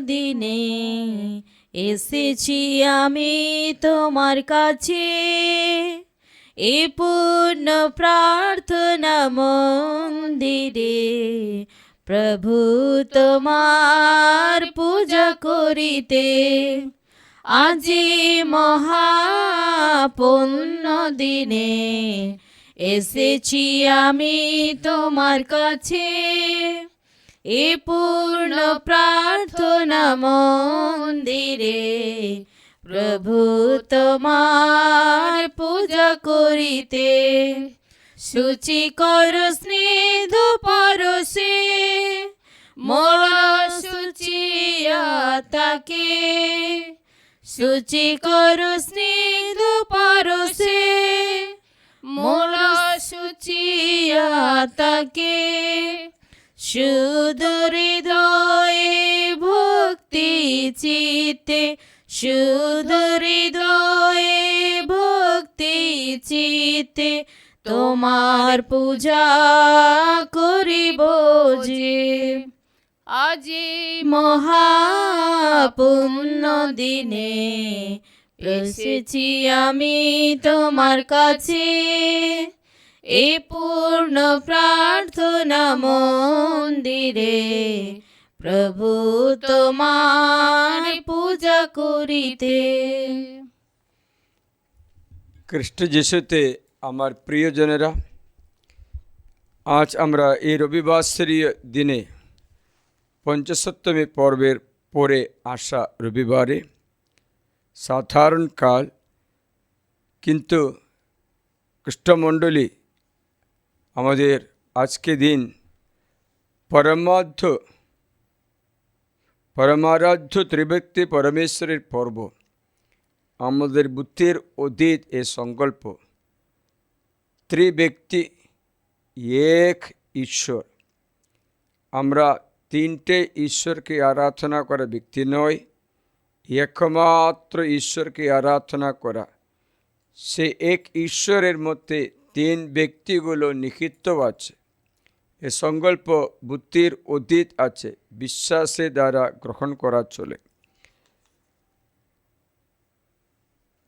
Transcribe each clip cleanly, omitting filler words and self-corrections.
দিনে এসেছি আমি তোমার কাছে, এ পূর্ণ প্রার্থনা মন্দিরে প্রভু তোমার পূজা করিতে। আজি মহাপুণ্য দিনে এসেছি আমি তোমার কাছে, এ পূর্ণ প্রার্থনা মন্দিরে প্রভু তোমার পূজা করিতে। শুচি কর স্নিগ্ধ পরশে মোর শুচিয়া তাকে, শুচি কর স্নিগ্ধ পরশে মোর শুচিয়া তাকে। শুধু হৃদয়ে ভক্তি চিতে, শুধু হৃদয়ে ভক্তি চিতে তোমার পূজা করিব যে। আজি মহাপুণ্য দিনে এসেছি আমি তোমার কাছে, এ পূর্ণ প্রার্থনা মন্দিরে প্রভু তোমার পূজা করিতে। খ্রিস্ট যিশুতে আমার প্রিয়জনেরা, আজ আমরা এই রবিবাসরীয় দিনে পঞ্চসপ্তমী পর্বের পরে আসা রবিবারে সাধারণ কাল, কিন্তু খ্রিস্টমণ্ডলী আমাদের আজকে দিন পরমারাধ্য ত্রিব্যক্তি পরমেশ্বরের পর্ব। আমাদের বুদ্ধির অতীত এ সংকল্প ত্রিব্যক্তি এক ঈশ্বর। আমরা তিনটে ঈশ্বরকে আরাধনা করা ব্যক্তি নয়, একমাত্র ঈশ্বরকে আরাধনা করা। সে এক ঈশ্বরের মধ্যে তিন ব্যক্তিগুলো নিহিত আছে। এ সংকল্প বুদ্ধির অতীত আছে, বিশ্বাসের দ্বারা গ্রহণ করা চলে।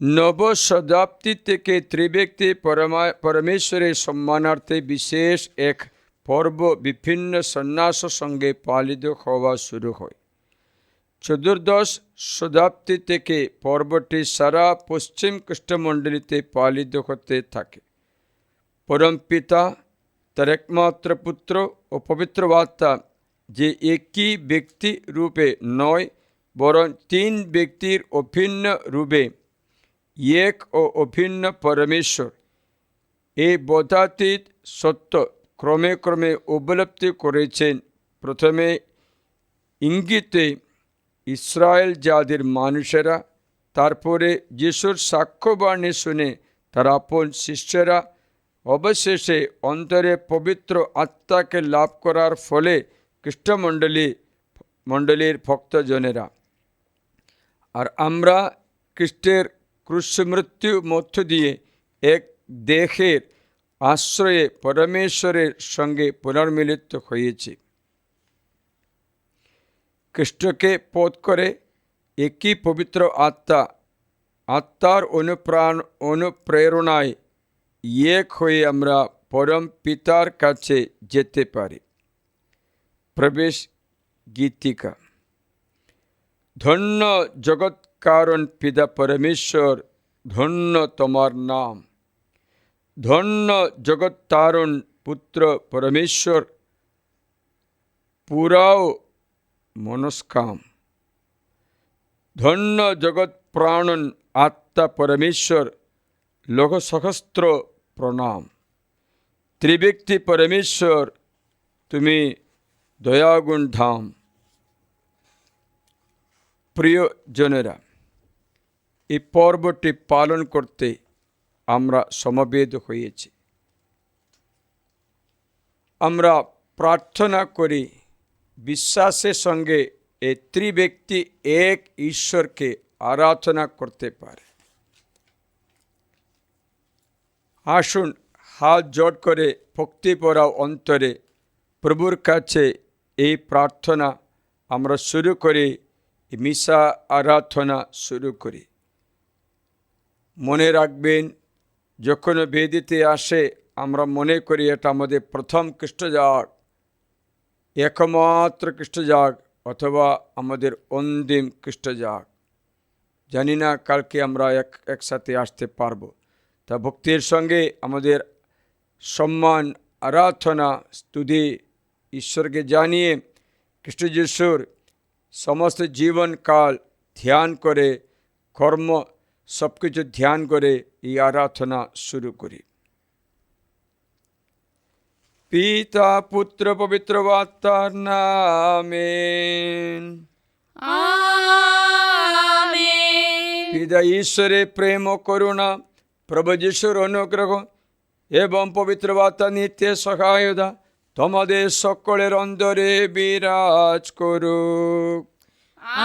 নব শতাব্দী থেকে ত্রিব্যক্তি পরমেশ্বরের সম্মানার্থে বিশেষ এক পর্ব বিভিন্ন সন্ন্যাসের সঙ্গে পালিত হওয়া শুরু হয়। চতুর্দশ শতাব্দী থেকে পর্বটি সারা পশ্চিম খ্রিস্টমণ্ডলীতে পালিত হতে থাকে। পরমপিতা, তার একমাত্র পুত্র ও পবিত্র আত্মা যে একই ব্যক্তি রূপে নয়, বরং তিন ব্যক্তির অভিন্ন রূপে এক ও অভিন্ন পরমেশ্বর, এই বোধাতীত সত্য ক্রমে ক্রমে উপলব্ধি করেছেন। প্রথমে ইঙ্গিতে ইসরায়েল জাতির মানুষেরা, তারপরে যিশুর সাক্ষ্যবাণী শুনে তার আপন শিষ্যরা, অবশেষে অন্তরে পবিত্র আত্মাকে লাভ করার ফলে খ্রিস্টমণ্ডলীর ভক্তজনেরা। আর আমরা খ্রিস্টের ক্রুশমৃত্যু মধ্য দিয়ে এক দেহের আশ্রয়ে পরমেশ্বরের সঙ্গে পুনর্মিলিত হয়েছি। খ্রিস্টকে পথ করে একই পবিত্র আত্মার অনুপ্রেরণায় এক হয়ে আমরা পরম পিতার কাছে যেতে পারি। প্রবেশ গীতিকা। ধন্য জগৎ কারণ পিতা পরমেশ্বর, ধন্য তোমার নাম। ধন্য জগৎ তারণ পুত্র পরমেশ্বর, পুরাও মনস্কাম। ধন্য জগৎ প্রাণন আত্মা পরমেশ্বর, লোক সহস্র প্রণাম। ত্রিব্যক্তি পরমেশ্বর, তুমি দয়াগুণ ধাম। প্রিয়জনেরা, এই পর্বটি পালন করতে আমরা সমবেত হয়েছি। আমরা প্রার্থনা করি বিশ্বাসের সঙ্গে এই ত্রিব্যক্তি এক ঈশ্বরকে আরাধনা করতে পারে। আসুন হাত জোড় করে ভক্তিপরা অন্তরে প্রভুর কাছে এই প্রার্থনা আমরা শুরু করি। মিশা আরাধনা শুরু করি। মনে রাখবেন, যখন বেদিতে আসে আমরা মনে করি এটা আমাদের প্রথম খ্রিস্টজাগ, একমাত্র খ্রিস্টজাগ অথবা আমাদের অন্তিম খ্রিস্টজাগ। জানি না কালকে আমরা একসাথে আসতে পারবো। তা ভক্তির সঙ্গে আমাদের সম্মান, আরাধনা, স্তুতি ঈশ্বরকে জানিয়ে খ্রিস্ট যিশুর সমস্ত জীবনকাল ধ্যান করে, কর্ম সব কিছু ধ্যান করে এই আরাধনা শুরু করি। পিতা পুত্র পবিত্র আত্মার নামে আমেন। পিতা ঈশ্বরের প্রেম ও করুণা, প্রভু যিশুর অনুগ্রহ এবং পবিত্র আত্মার নিত্য সহায়তা তোমাদের সকলের অন্তরে বিরাজ করুক।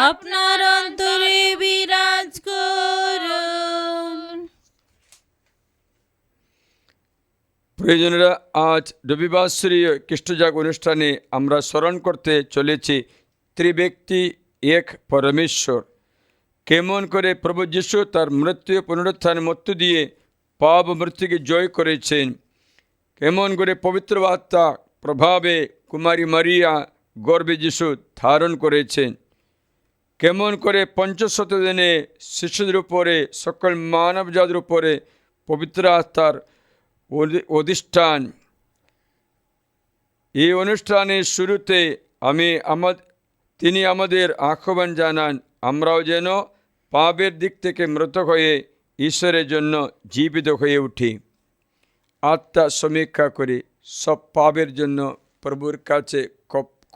আপনার অন্তরে বিরাজ করুন। প্রিয়জনেরা, আজ রবিবাসরীয় খ্রিস্টজাগ অনুষ্ঠানে আমরা স্মরণ করতে চলেছি ত্রিব্যক্তি এক পরমেশ্বর। কেমন করে প্রভু যীশু তার মৃত্যু পুনরুত্থানের মধ্য দিয়ে পাপ মৃত্যুকে জয় করেছেন, কেমন করে পবিত্র আত্মা প্রভাবে কুমারী মারিয়া গর্ভে যীশু ধারণ করেছেন, কেমন করে ৫০০ দিনে শিশুদের উপরে, সকল মানব জাতির উপরে পবিত্র আত্মার অধিষ্ঠান। এই অনুষ্ঠানের শুরুতে তিনি আমাদের আহ্বান জানান, আমরাও যেন পাপের দিক থেকে মৃত হয়ে ঈশ্বরের জন্য জীবিত হয়ে উঠি। আত্মা সমীক্ষা করে সব পাপের জন্য প্রভুর কাছে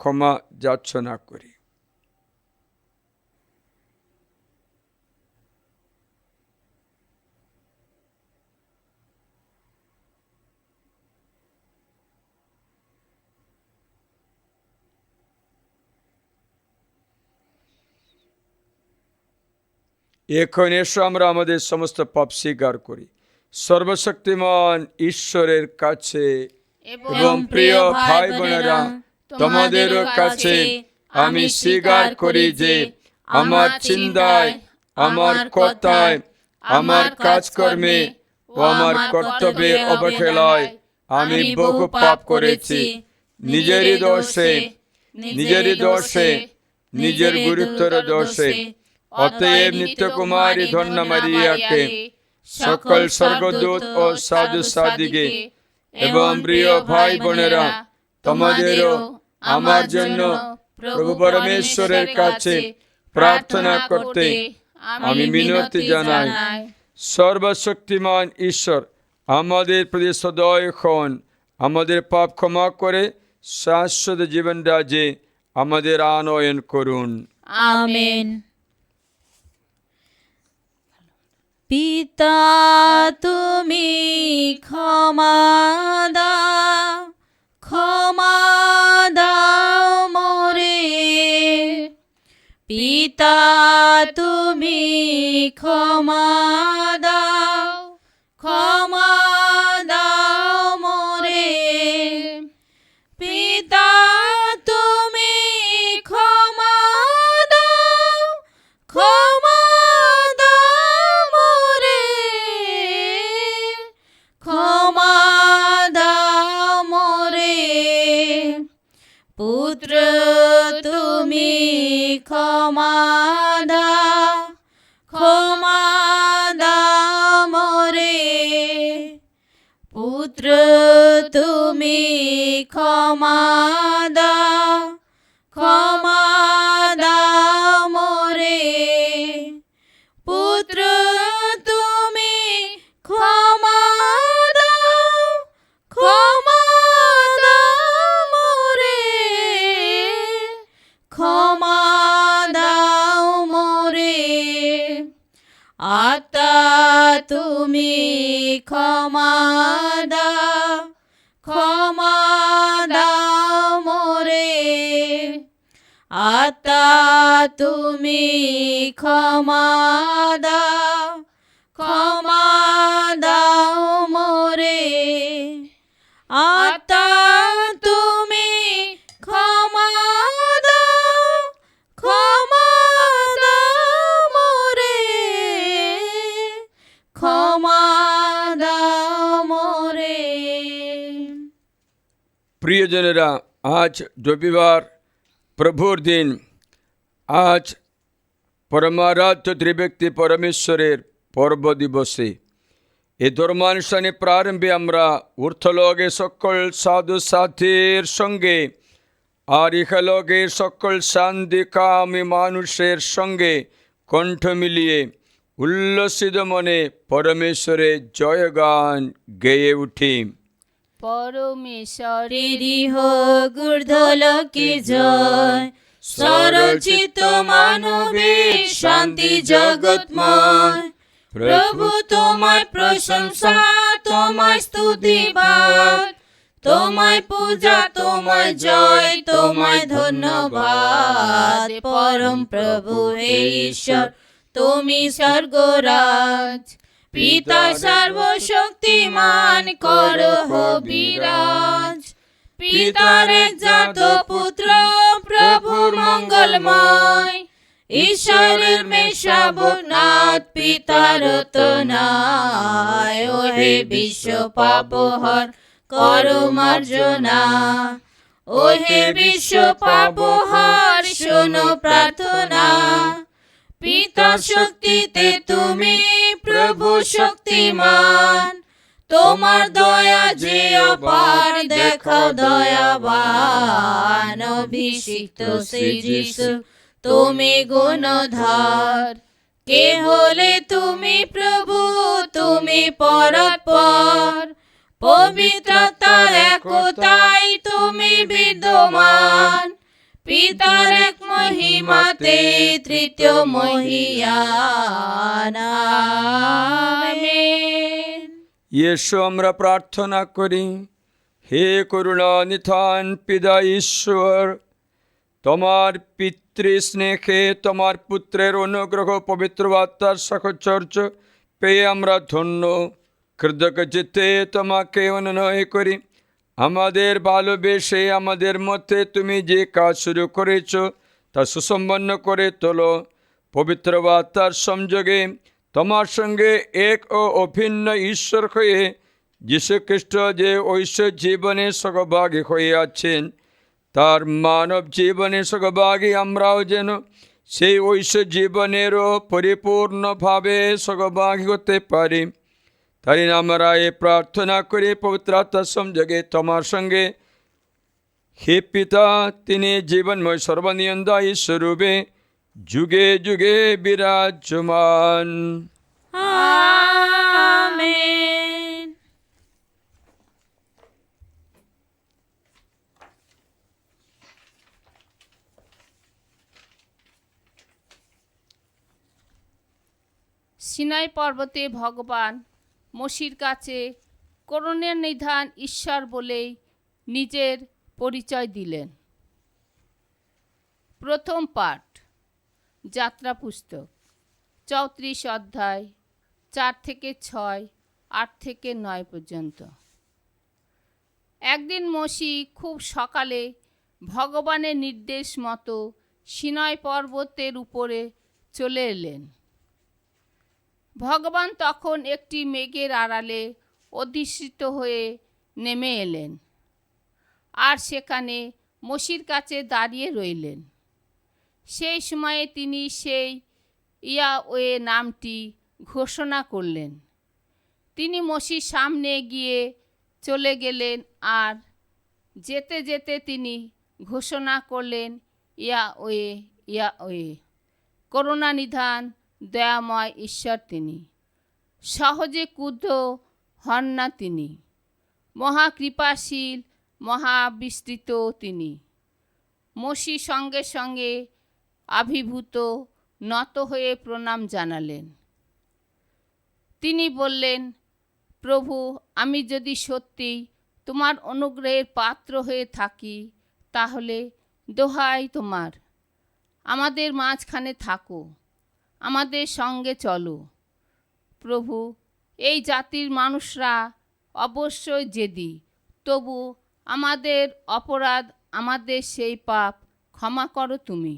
ক্ষমা যাচনা করি। এখন এসো আমরা আমাদের সমস্ত পাপ স্বীকার করি সর্বশক্তিমান ঈশ্বরের কাছে। এবং প্রিয় ভাই বোনেরা, তোমাদেরও কাছে আমি স্বীকার করি যে আমার চিন্তায়, আমার কথায়, আমার কাজকর্মে ও আমার কর্তব্যের অবহেলায় আমি বহু পাপ করেছি। নিজেরই দোষে, নিজের গুরুত্বর দোষে। অতএব নিত্যকুমারী ধন্য মারিয়াকে, সকল স্বর্গদূত ও সাধু সাধিকে এবং প্রিয় ভাই বোনেরা, তোমাদেরও আমার জন্য প্রভু পরমেশ্বরের কাছে প্রার্থনা করতে আমি মিনতি জানাই। সর্বশক্তিমান ঈশ্বর আমাদের প্রতি সদয় হন, আমাদের পাপ ক্ষমা করে শাশ্বত জীবন রাজ্যে আমাদের আনয়ন করুন। আমেন। পিতা তুমি ক্ষমা দাও মোরে, পিতা তুমি ক্ষমা দাও মোরে, পিতা তুমি ক্ষমা দাও মোরে, ক্ষমা দাও মোরে, পুত্র তুমি ক্ষমা দাও মোরে, পুত্র তুমি ক্ষমা দাও মোরে, পুত্র তুমি ক্ষমা দাও মোরে, ক্ষমা দাও মোরে, আত্মা তুমি ক্ষমা দাও মোরে, আত্মা তুমি ক্ষমা দাও মোরে, আত্মা তুমি ক্ষমা প্রিয়জনেরা, আজ রবিবার, প্রভুর দিন। আজ পরমারাধ্য ত্রিব্যক্তি পরমেশ্বরের পর্ব দিবসে এই ধর্মানুষ্ঠানে প্রারম্ভে আমরা ঊর্ধ্বলোকে সকল সাধু সাথীর সঙ্গে আর ইহলোকের সকল শান্তিকামী মানুষের সঙ্গে কণ্ঠ মিলিয়ে উল্লসিত মনে পরমেশ্বরের জয়গান গেয়ে উঠি। পরমেশ্বরেরই হোক ঊর্ধ্বলোকে জয়, সরচিত মানবের শান্তি জগৎময়। প্রভু তোমায় প্রশংসা, তোমায় স্তুতিবাদ, তোমায় পূজা, তোমায় জয়, তোমায় ধন্যবাদ। পরম প্রভু হে ঈশ্বর, তুমি স্বর্গরাজ, পিতা সর্বশক্তিমান করো বিরাজ। পিতার জাত পুত্র প্রভুর মঙ্গলময়, ঈশ্বরের মেষাবনাথ পিতার তনয়। ও হে বিশ্ব পাপহর করো মার্জনা, ও হে বিশ্ব পাপহর শোনো প্রার্থনা। পিতা শক্তিতে তুমি প্রভু শক্তিমান, তোমার দয়া যে অপার দেখাও দয়াবান। অভিষিক্ত শ্রী যিশু তুমি গুণধর, কে হলে তুমি প্রভু, তুমি পরাৎপর। পবিত্রতার একতায় তুমি বিদ্যমান, পিতার এক মহিমাতে তৃতীয় মহিয়ান। আমেন। এসো আমরা প্রার্থনা করি। হে করুণা নিধান পিতা ঈশ্বর, তোমার পিতৃস্নেহে তোমার পুত্রের অনুগ্রহ পবিত্র আত্মার সাহচর্য পেয়ে আমরা ধন্য। কৃতজ্ঞ চিত্তে তোমাকে অনুনয় করি, আমাদের ভালোবেসে আমাদের মধ্যে তুমি যে কাজ শুরু করেছ তা সুসম্পন্ন করে তোলো। পবিত্র আত্মার সংযোগে তোমার সঙ্গে এক ও অভিন্ন ঈশ্বর হয়ে যীশুখ্রিস্ট যে ঐশ্বর জীবনে সহভাগী হয়ে আছেন, তার মানব জীবনে সহভাগী আমরাও যেন সেই ঐশ্বর জীবনেরও পরিপূর্ণভাবে সহভাগী হতে পারি। তাই আমরা এ প্রার্থনা করি, পবিত্র আত্মার সংযোগে তোমার সঙ্গে হে পিতা, তিনি জীবনময় সর্বনিয়ন্তা ঈশ্বরূপে যুগে যুগে বিরাজমান। আমেন। সিনাই পর্বতে ভগবান মোশির কাছে করুণার নিধান ঈশ্বর বলেই নিজের পরিচয় দিলেন। প্রথম পাঠ, যাত্রা পুস্তক 34 অধ্যায় 4 থেকে 6, 8 থেকে 9 পর্যন্ত। একদিন মোশি খুব সকালে ভগবানের নির্দেশ মতো সিনাই পর্বতের উপরে চলে এলেন। ভগবান তখন একটি মেঘের আড়ালে অধিষ্ঠিত হয়ে নেমে এলেন আর সেখানে মোশির কাছে দাঁড়িয়ে রইলেন। সেই সময়ে তিনি সেই ইয়াহওয়ে নামটি ঘোষণা করলেন। তিনি মোশির সামনে গিয়ে চলে গেলেন আর যেতে যেতে তিনি ঘোষণা করলেন, ইয়াহওয়ে, ইয়াহওয়ে, করুণানিধান দয়াময় ঈশ্বর তিনি, সহজে ক্রুদ্ধ হন না তিনি, মহাকৃপাশীল, মহাবিস্তৃত তিনি। মোশি সঙ্গে সঙ্গে আবির্ভূত নত হয়ে প্রণাম জানালেন। তিনি বললেন, প্রভু, আমি যদি সত্যি তোমার অনুগ্রহের পাত্র হয়ে থাকি, তাহলে দোহাই তোমার, আমাদের মাঝখানে থাকো, আমাদের সঙ্গে চলো। প্রভু, এই জাতির মানুষরা অবশ্যই জেদি, তবু আমাদের অপরাধ, আমাদের সেই পাপ ক্ষমা করো তুমি।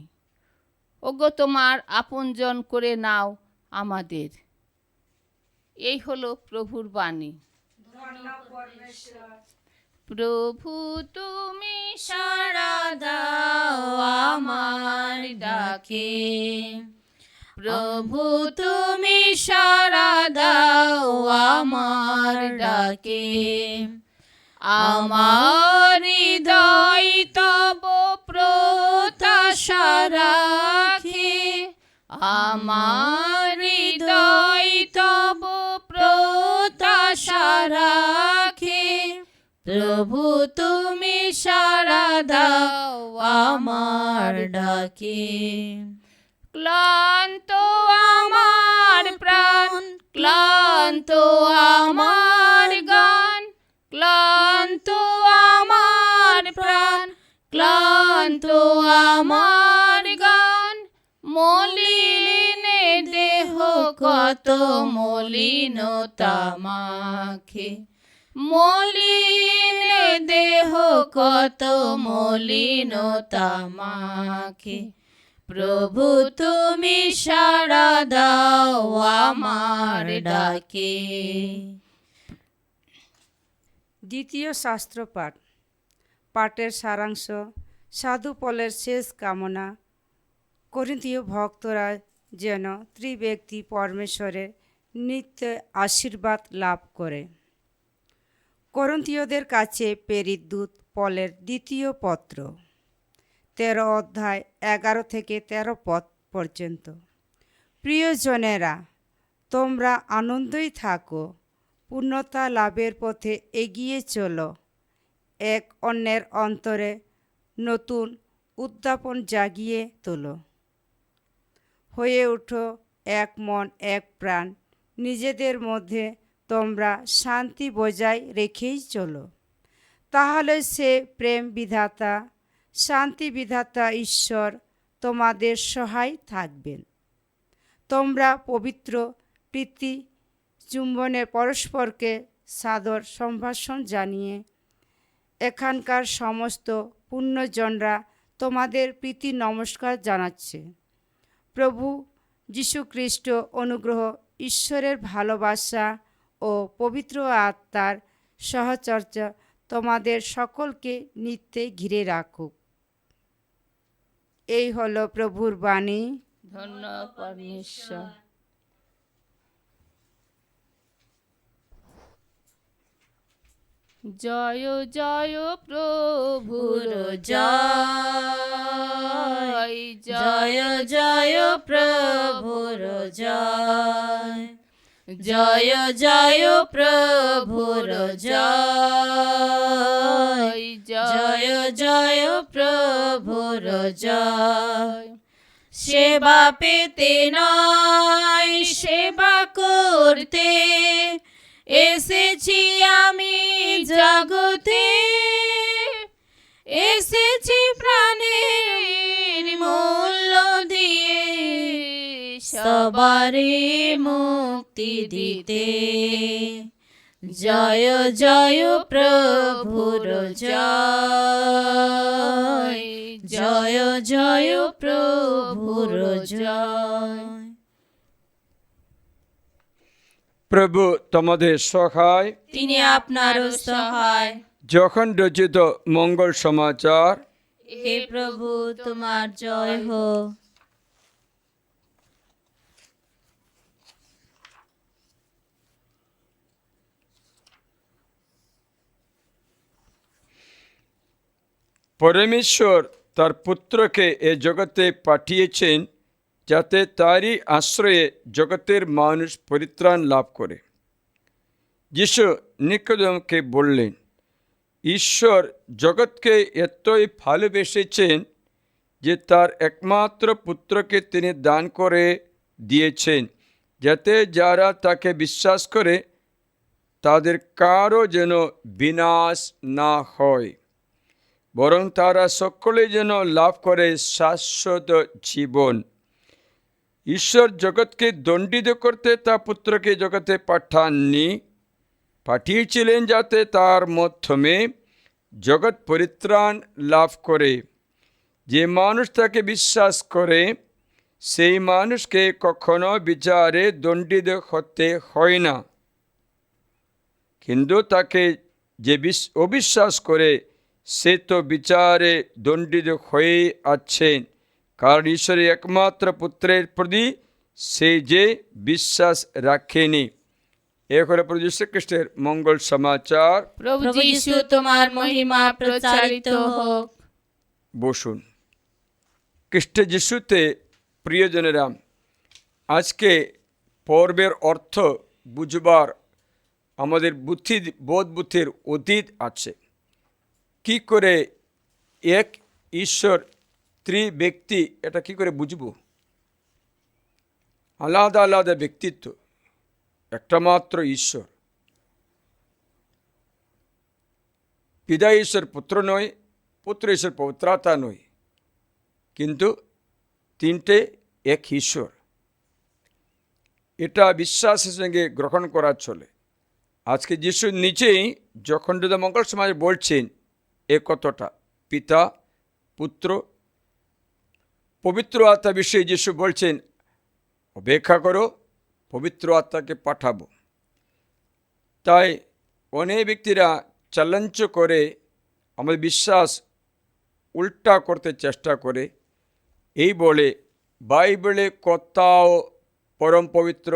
ওগো, তোমার আপনজন করে নাও আমাদের। এই হলো প্রভুর বাণী। প্রভু তুমি সাড়া দাও আমার ডাকে, প্রভু তুমি সাড়া দাও আমার ডাকে, আমার হৃদয় তব প্রত্যাশা রাখে, আমার হৃদয় তব প্রত্যাশা রাখে, প্রভু তুমি সাড়া দাও আমার ডাকে। ক্লান্ত আমার প্রাণ, ক্লান্ত আমার গান, ক্লান্ত আমার প্রাণ, ক্লান্ত আমার গান, মলিনে দেহ কত মলিনতা মাখে, মলিনে দেহ কত মলিনতা মাখে, প্রভু তুমি সাড়া দাও আমার ডাকে। দ্বিতীয় শাস্ত্র পাঠ। পাঠের সারাংশ, সাধু পলের শেষ কামনা, করিন্থীয় ভক্তরা যেন ত্রিব্যক্তি পরমেশ্বরের নিত্য আশীর্বাদ লাভ করে। করিন্থীয়দের কাছে প্রেরিত দূত পলের দ্বিতীয় পত্র, 13 অধ্যায় 11 থেকে 13 পদ পর্যন্ত। প্রিয়জনেরা, তোমরা আনন্দই থাকো, পূর্ণতা লাভের পথে এগিয়ে চলো, এক অন্যের অন্তরে নতুন উদ্যাপন জাগিয়ে তোলো, হয়ে ওঠো এক মন এক প্রাণ, নিজেদের মধ্যে তোমরা শান্তি বজায় রেখেই চলো, তাহলে সে প্রেম বিধাতা শান্তি বিধাতা ঈশ্বর তোমাদের সহায় থাকবেন। তোমরা পবিত্র প্রীতি চুম্বনে পরস্পরকে সাদর সম্ভাষণ জানিয়ে এখানকার সমস্ত পুণ্যজনরা তোমাদের প্রীতি নমস্কার জানাচ্ছে। প্রভু যীশুখ্রিস্ট অনুগ্রহ, ঈশ্বরের ভালোবাসা ও পবিত্র আত্মার সহচর্যা তোমাদের সকলকে নিত্যে ঘিরে রাখুক। এই হলো প্রভুর বাণী। ধন্য পরমেশ্বর। জয় জয় প্রভুর জয়, জয় জয় প্রভুর জয়, জয় জয় প্রভুর জয়, জয় জয় প্রভুর জয়। সেবা পেতে নয় সেবা করতে এসেছি আমি জগতে, এসেছি প্রাণের মূল্য দিয়ে সবারে মুক্তি দিতে। জয় জয় প্রভুর জয়, জয় জয় প্রভুর জয়। প্রভু তোমাদের সহায়, তিনি আপনারও সহায়। যখন রচিত মঙ্গল সমাচার। হে প্রভু তোমার জয় হোক। পরমেশ্বর তার পুত্রকে এ জগতে পাঠিয়েছেন যাতে তারই আশ্রয়ে জগতের মানুষ পরিত্রাণ লাভ করে। যিশু নিকোদেমকে বললেন, ঈশ্বর জগৎকে এতই ভালোবেসেছেন যে তার একমাত্র পুত্রকে তিনি দান করে দিয়েছেন, যাতে যারা তাকে বিশ্বাস করে তাদের কারও যেন বিনাশ না হয়, বরং তারা সকলে যেন লাভ করে শাশ্বত জীবন। ঈশ্বর জগৎকে দণ্ডিত করতে তার পুত্রকে জগতে পাঠাননি, পাঠিয়েছিলেন যাতে তার মাধ্যমে জগৎ পরিত্রাণ লাভ করে। যে মানুষ তাকে বিশ্বাস করে সেই মানুষকে কখনো বিচারে দণ্ডিত হতে হয় না, কিন্তু তাকে যে অবিশ্বাস করে সে তো বিচারে দণ্ডিত হয়ে আছেন, কারণ ঈশ্বরের একমাত্র পুত্রের প্রতি সে যে বিশ্বাস রাখেনি। এ হলো প্রভু যীশু খ্রিস্টের মঙ্গল সমাচার। প্রভু প্রভু যীশু যীশু তোমার মহিমা প্রচারিত হোক। বসুন। খ্রিস্ট যিশুতে প্রিয়জনেরা, আজকে পর্বের অর্থ বুঝবার আমাদের বোধ বুদ্ধির অতীত আছে। কি করে এক ঈশ্বর ব্যক্তি, এটা কি করে বুঝব? আলাদা আলাদা ব্যক্তিত্ব, একটা মাত্র ঈশ্বর। পিতা ঈশ্বর পুত্র নয়, পুত্র ঈশ্বর পবিত্রাত্মা নয়, কিন্তু তিনটে এক ঈশ্বর। এটা বিশ্বাসের সঙ্গে গ্রহণ করা চলে। আজকে যিশু নিজেই যখন মঙ্গল সমাজে বলছেন এ কথাটা, পিতা পুত্র পবিত্র আত্মা বিষয়ে যিশু বলছেন, অপেক্ষা করো, পবিত্র আত্মাকে পাঠাবো। তাই অনেক ব্যক্তিরা চ্যালেঞ্জ করে আমাদের বিশ্বাস উল্টা করতে চেষ্টা করে, এই বলে বাইবেলে কোথাও পরম পবিত্র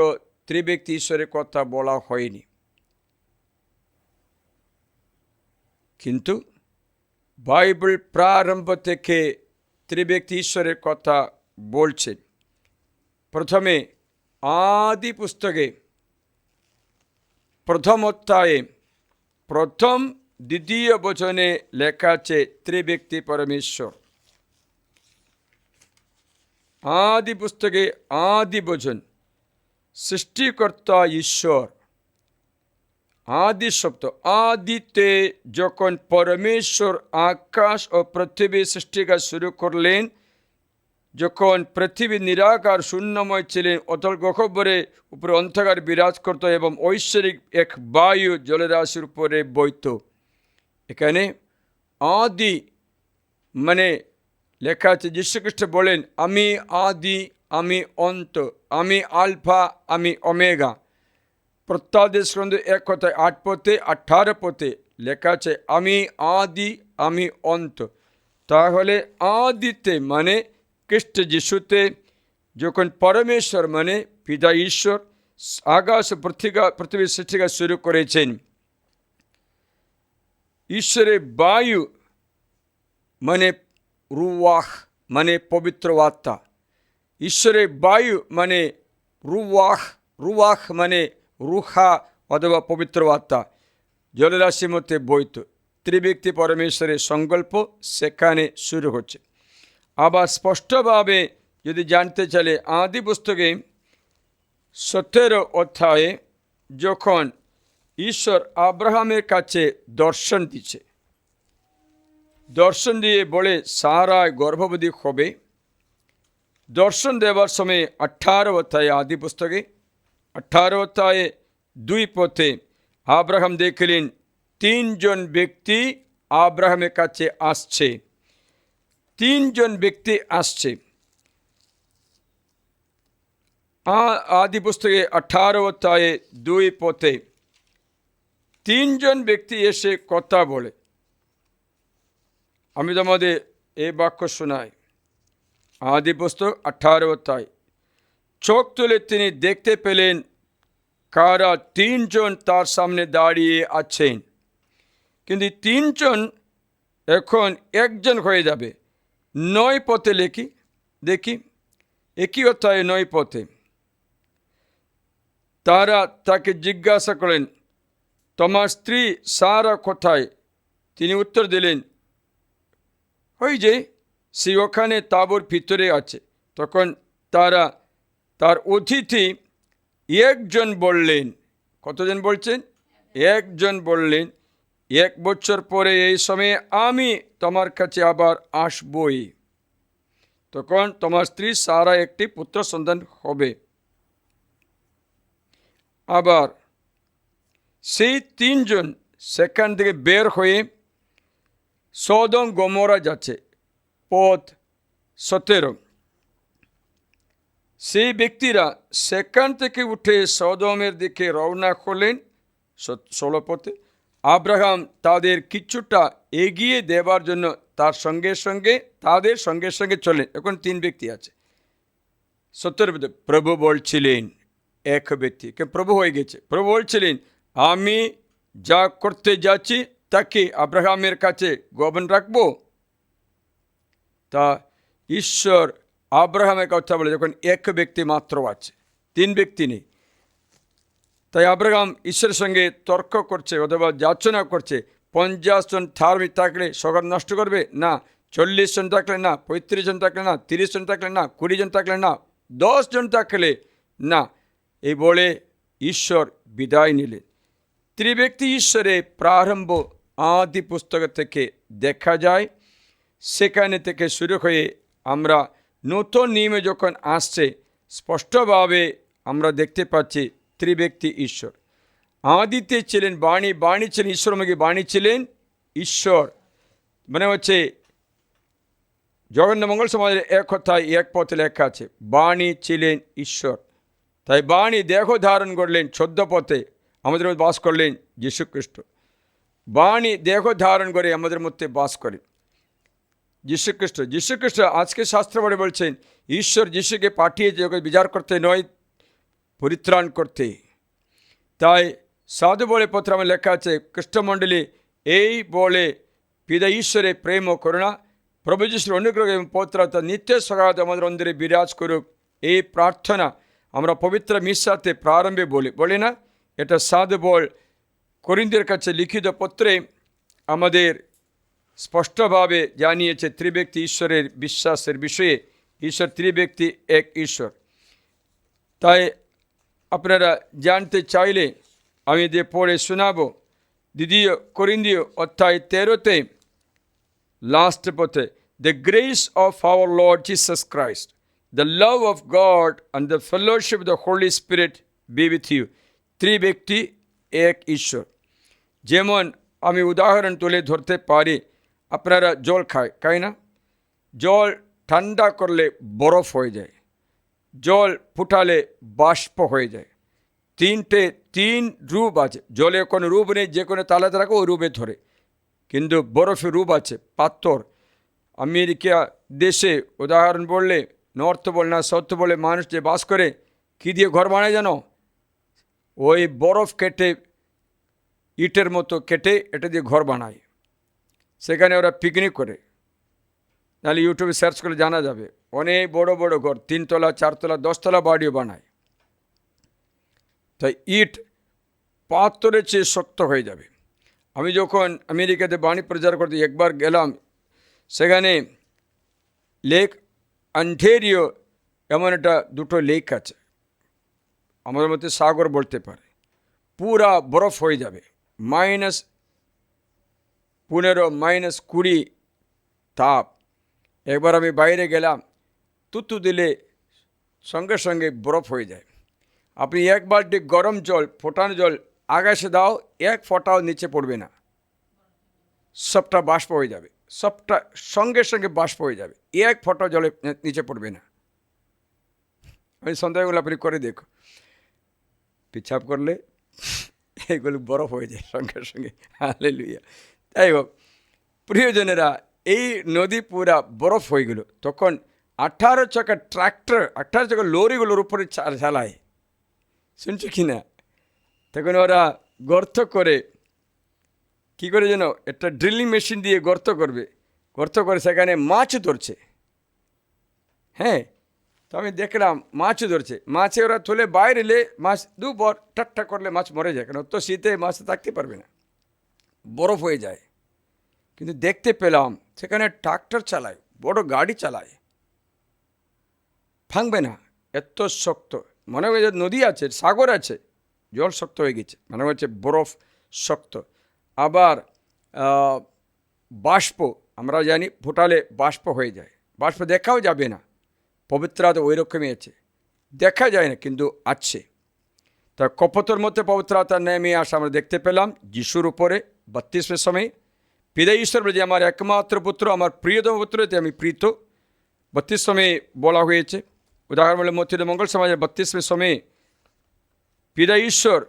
ত্রিব্যক্তি ঈশ্বরের কথা বলা হয়নি। কিন্তু বাইবেল প্রারম্ভ থেকে ত্রিব্যক্তি ঈশ্বরের কথা বলছেন। প্রথমে আদি পুস্তকে প্রথম অধ্যায়ে প্রথম দ্বিতীয় বচনে লেখা আছে ত্রিব্যক্তি পরমেশ্বর। আদি পুস্তকে আদি বচন, সৃষ্টিকর্তা ঈশ্বর। আদি শব্দ, আদিতে যখন পরমেশ্বর আকাশ ও পৃথিবী সৃষ্টি কাজ শুরু করলেন, যখন পৃথিবী নিরাকার শূন্যময় ছিলেন, অতল গহ্বরে উপরে অন্ধকার বিরাজ করত এবং ঐশ্বরিক এক বায়ু জলরাশির উপরে বইত। এখানে আদি মানে লেখা আছে, যীশুখ্রিস্ট বলেন, আমি আদি, আমি অন্ত, আমি আলফা, আমি ওমেগা। প্রত্যাদেশ গ্রন্থ 1:8-18 পথে লেখা আছে, আমি আদি, আমি অন্ত। তাহলে আদিতে মানে খ্রিস্ট যিশুতে যখন পরমেশ্বর মানে পিতা ঈশ্বর আকাশ পৃথিবী সৃষ্টি শুরু করেছেন, ঈশ্বরের বায়ু মানে রুওয়াহ মানে পবিত্র আত্মা। ঈশ্বরের বায়ু মানে রুওয়াহ, রুওয়াহ মানে রুহা অথবা পবিত্র আত্মা জলরাশির মধ্যে বইত। ত্রিব্যক্তি পরমেশ্বরের সংকল্প সেখানে শুরু হচ্ছে। আবার স্পষ্টভাবে যদি জানতে চাইলে আদি পুস্তকে 17 অধ্যায়ে যখন ঈশ্বর আব্রাহামের কাছে দর্শন দিচ্ছে, দর্শন দিয়ে বলে সারায় গর্ভবতী হবে। দর্শন দেওয়ার সময় 18 অধ্যায়ে আদি পুস্তকে 18 অধ্যায়ে 2 পথে আব্রাহাম দেখলেন 3 জন ব্যক্তি আব্রাহামের কাছে আসছে। 3 জন ব্যক্তি আসছে। আদি পুস্তকে 18 অধ্যায়ে 2 পথে 3 জন ব্যক্তি এসে কথা বলে। আমি তোমাদের এই বাক্য শোনাই। আদি পুস্তক 18 অধ্যায়, চোখ তুলে তিনি দেখতে পেলেন কারা 3 জন তার সামনে দাঁড়িয়ে আছেন, কিন্তু 3 জন এখন একজন হয়ে যাবে। 9 পথে দেখি একই অধ্যায়ে 9 পথে তারা তাকে জিজ্ঞাসা করেন, তোমার স্ত্রী সারা কোথায়? তিনি উত্তর দিলেন, ওই যে সে ওখানে তাঁবুর ভিতরে আছে। তখন তারা তার অতিথি একজন বললেন, কতজন বলছেন? একজন বললেন, 1 বছর পরে এই সময়ে আমি তোমার কাছে আবার আসবই, তখন তোমার স্ত্রী সারা একটি পুত্র সন্তান হবে। আবার সেই 3 জন সেখান থেকে বের হয়ে সদম গমোরা যাচ্ছে, পথ 17। সেই ব্যক্তিরা সেখান থেকে উঠে সদমের দিকে রওনা করলেন 16 পথে। আব্রাহাম তাদের কিছুটা এগিয়ে দেবার জন্য তাদের সঙ্গে সঙ্গে চলেন। এখন 3 ব্যক্তি আছে। 70 প্রভু বলছিলেন এক ব্যক্তি প্রভু হয়ে গেছে, প্রভু বলছিলেন আমি যা করতে যাচ্ছি তাকে আব্রাহামের কাছে গোপন রাখবো। তা ঈশ্বর আব্রাহামের কথা বলে যখন এক ব্যক্তি মাত্র আছে, 3 ব্যক্তি নেই, তাই আব্রাহাম ঈশ্বরের সঙ্গে তর্ক করছে অথবা যাচনা করছে 50 জন ধার্মিক থাকলে সগর নষ্ট করবে না, 40 জন থাকলে না, 35 জন থাকলে না, 30 জন থাকলে না, 20 জন থাকলে না, 10 জন থাকলে না, এই বলে ঈশ্বর বিদায় নিলেন। ত্রিব্যক্তি ঈশ্বরে প্রারম্ভ আদি পুস্তক থেকে দেখা যায়। সেখানে থেকে শুরু হয়ে আমরা নতুন নিয়মে যখন আসছে স্পষ্টভাবে আমরা দেখতে পাচ্ছি ত্রিব্যক্তি ঈশ্বর। আদিতে ছিলেন বাণী, বাণী ছিলেন ঈশ্বরমুখী, বাণী ছিলেন ঈশ্বর। মানে হচ্ছে জগন্নাথ মঙ্গল সমাজের এক কথায় এক পথে লেখা আছে বাণী ছিলেন ঈশ্বর। তাই বাণী দেহ ধারণ করলেন 14 পথে আমাদের মধ্যে বাস করলেন যীশুখ্রিস্ট। বাণী দেহ ধারণ করে আমাদের মধ্যে বাস করে যীশুখ্রিস্ট। যীশুখ্রিস্ট আজকে শাস্ত্র বলে বলছেন ঈশ্বর যীশুকে পাঠিয়েছে ওকে বিচার করতে নয়, পরিত্রাণ করতে। তাই সাধু বলে পত্র আমার লেখা আছে খ্রিস্টমণ্ডলী এই বলে পিতা ঈশ্বরের প্রেম ও করুণা প্রভু যীশুর অনুগ্রহ এবং পবিত্রতা নিত্য সহায়তা আমাদের অন্তরে বিরাজ করুক, এই প্রার্থনা আমরা পবিত্র মিশাতে প্রারম্ভে বলি না। এটা সাধু বল করিন্থীয়দের কাছে লিখিত পত্রে আমাদের স্পষ্টভাবে জানিয়েছে ত্রিব্যক্তি ঈশ্বরের বিশ্বাসের বিষয়ে। ঈশ্বর ত্রিব্যক্তি এক ঈশ্বর। তাই আপনারা জানতে চাইলে আমি যে পড়ে শোনাবো 2 করিন্থীয় অধ্যায় 13-তে লাস্ট পথে the grace of our Lord Jesus Christ, the love of God and the fellowship of the Holy Spirit be with you. ত্রিব্যক্তি এক ঈশ্বর। যেমন আমি উদাহরণ তুলে ধরতে পারি, আপনারা জল খায় না? জল ঠান্ডা করলে বরফ হয়ে যায়, জল ফুটালে বাষ্প হয়ে যায়। 3 রূপ আছে। জলে কোনো রূপ নেই, যে কোনো তালাতে রাখো ওই রূপে ধরে, কিন্তু বরফের রূপ আছে পাথর। আমেরিকা দেশে উদাহরণ বললে নর্থ বল না সাউথ বলে মানুষ যে বাস করে কী দিয়ে ঘর বানায় জানো? ওই বরফ কেটে ইটের মতো কেটে এটা দিয়ে ঘর বানায়। সেখানে ওরা পিকনিক করে, নাহলে ইউটিউবে সার্চ করে জানা যাবে। অনেক বড় বড় ঘর 3 তলা 4 তলা 10 তলা বাড়িও বানায়। তাই ইট পাথরের চেয়ে শক্ত হয়ে যাবে। আমি যখন আমেরিকাতে বাণী প্রচার করতে একবার গেলাম, সেখানে লেক অন্টারিও এমন একটা 2টো লেক আছে, আমাদের মধ্যে সাগর বলতে পারে, পুরা বরফ হয়ে যাবে, -15 -20 তাপ। একবার আমি বাইরে গেলাম, তুতু দিলে সঙ্গে সঙ্গে বরফ হয়ে যায়। আপনি 1 বালতি গরম জল ফোটানো জল আকাশে দাও, 1 ফোঁটাও নিচে পড়বে না, সবটা বাষ্প হয়ে যাবে, সবটা সঙ্গে সঙ্গে বাষ্প হয়ে যাবে, 1 ফোঁটা জলে নিচে পড়বে না। আমি সন্ধ্যাগুলো আপনি করে দেখো, পিছাপ করলে এগুলো বরফ হয়ে যায় সঙ্গে সঙ্গে। হালেলুয়া। তাই হোক প্রিয়জনেরা, এই নদী পুরা বরফ হয়ে গেল। তখন 18 চাকা ট্র্যাক্টর, 18 চাকা লরিগুলোর উপরে চালায়, শুনছো কি না? তখন ওরা গর্ত করে, কি করে যেন একটা ড্রিলিং মেশিন দিয়ে গর্ত করে সেখানে মাছ ধরছে। হ্যাঁ, তো আমি দেখলাম মাছ ধরছে, মাছে ওরা তুলে বাইরে এলে মাছ দুবার ঠাট্টা করলে মাছ মরে যায়, কেন তো শীতে মাছ থাকতে পারবে না, বরফ হয়ে যায়। কিন্তু দেখতে পেলাম সেখানে ট্রাক্টর চালায়, বড় গাড়ি চালায়, ভাঙবে না, এত শক্ত। মনে হয় যে নদী আছে, সাগর আছে, জল শক্ত হয়ে গেছে, মনে হচ্ছে বরফ শক্ত। আবার বাষ্প, আমরা জানি ফোটালে বাষ্প হয়ে যায়, বাষ্প দেখাও যাবে না, পবিত্রতা ওই রকমই আছে, দেখা যায় না কিন্তু আছে। তা কপোতের মধ্যে পবিত্রতা নেমে আসা আমরা দেখতে পেলাম যিশুর উপরে 32 সময়। পিতা ঈশ্বর বলে যে আমার একমাত্র পুত্র, আমার প্রিয়তম পুত্র, এতে আমি প্রীত, 32 সময়ে বলা হয়েছে। উদাহরণ বলে মথিত মঙ্গল সমাজের 32 সময়ে পিতা ঈশ্বর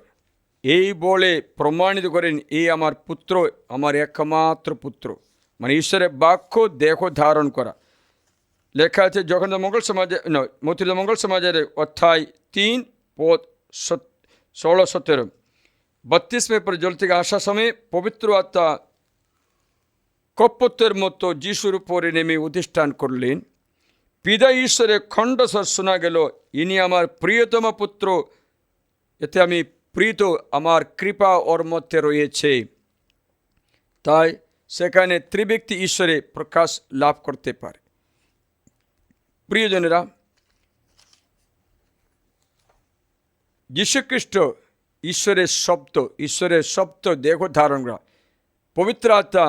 এই বলে প্রমাণিত করেন, এই আমার পুত্র, আমার একমাত্র পুত্র। মানে ঈশ্বরের বাক্য দেহ ধারণ করা। লেখা আছে জগন্নাথ মঙ্গল সমাজে মতিলাল মঙ্গল সমাজের অধ্যায় 3 পদ 16-17। 32 পরে জল থেকে আসার সময় পবিত্র আত্মা কপোতের মতো যিশুর উপরে নেমে অধিষ্ঠান করলেন। পিতা ঈশ্বরের খণ্ডস্বর শোনা গেল, ইনি আমার প্রিয়তম পুত্র, এতে আমি প্রীত, আমার কৃপা ওর মধ্যে রয়েছে। তাই সেখানে ত্রিব্যক্তি ঈশ্বরে প্রকাশ লাভ করতে পারে। প্রিয়জনেরা, যীশুখ্রিস্ট ঈশ্বরের শব্দ দেহ ধারণ করা। পবিত্র আত্মা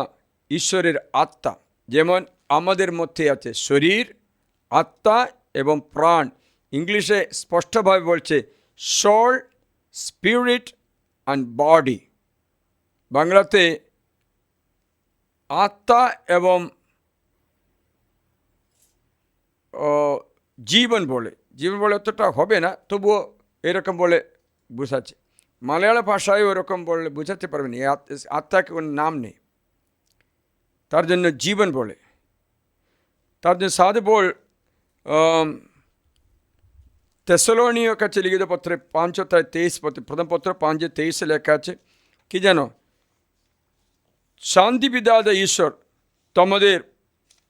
ঈশ্বরের আত্মা, যেমন আমাদের মধ্যে আছে শরীর, আত্মা এবং প্রাণ। ইংলিশে স্পষ্টভাবে বলছে সোল, স্পিরিট অ্যান্ড বডি। বাংলাতে আত্মা এবং জীবন বলে অতটা হবে না, তবুও এরকম বলে বোঝাচ্ছে। মালয়ালা ভাষায় ওরকম বললে বোঝাতে পারবেন, আত্মাকে কোনো নাম নেই, তার জন্য জীবন বলে। তার জন্য সাধু বল তেসলোনীয় কাছে লিখিত পত্রে 5:23 প্রথম পত্র 5:23 লেখা আছে কি জানো? শান্তি বিদাতা ঈশ্বর তোমাদের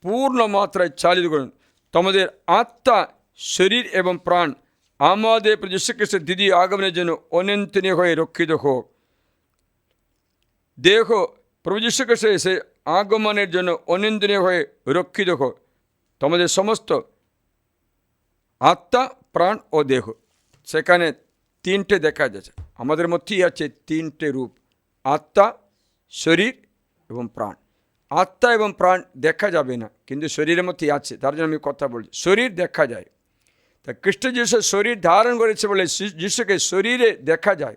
পূর্ণ মাত্রায় চালিত করুন, তোমাদের আত্মা, শরীর এবং প্রাণ আমাদের প্রভু যীশু খ্রিস্টের দ্বিতীয় আগমনের জন্য অনন্তনীয় হয়ে রক্ষিত হোক। দেহ প্রভু যীশু খ্রিস্টের এসে আগমনের জন্য অনন্তনীয় হয়ে রক্ষিত হোক। তোমাদের সমস্ত আত্মা, প্রাণ ও দেহ, সেখানে 3টে দেখা যাচ্ছে। আমাদের মধ্যেই আছে 3টে রূপ, আত্মা, শরীর এবং প্রাণ। আত্মা এবং প্রাণ দেখা যাবে না, কিন্তু শরীরের মধ্যেই আছে, তার জন্য আমি কথা বলছি। শরীর দেখা যায়, তা খ্রিস্ট যিশু শরীর ধারণ করেছে বলে যিশুকে শরীরে দেখা যায়,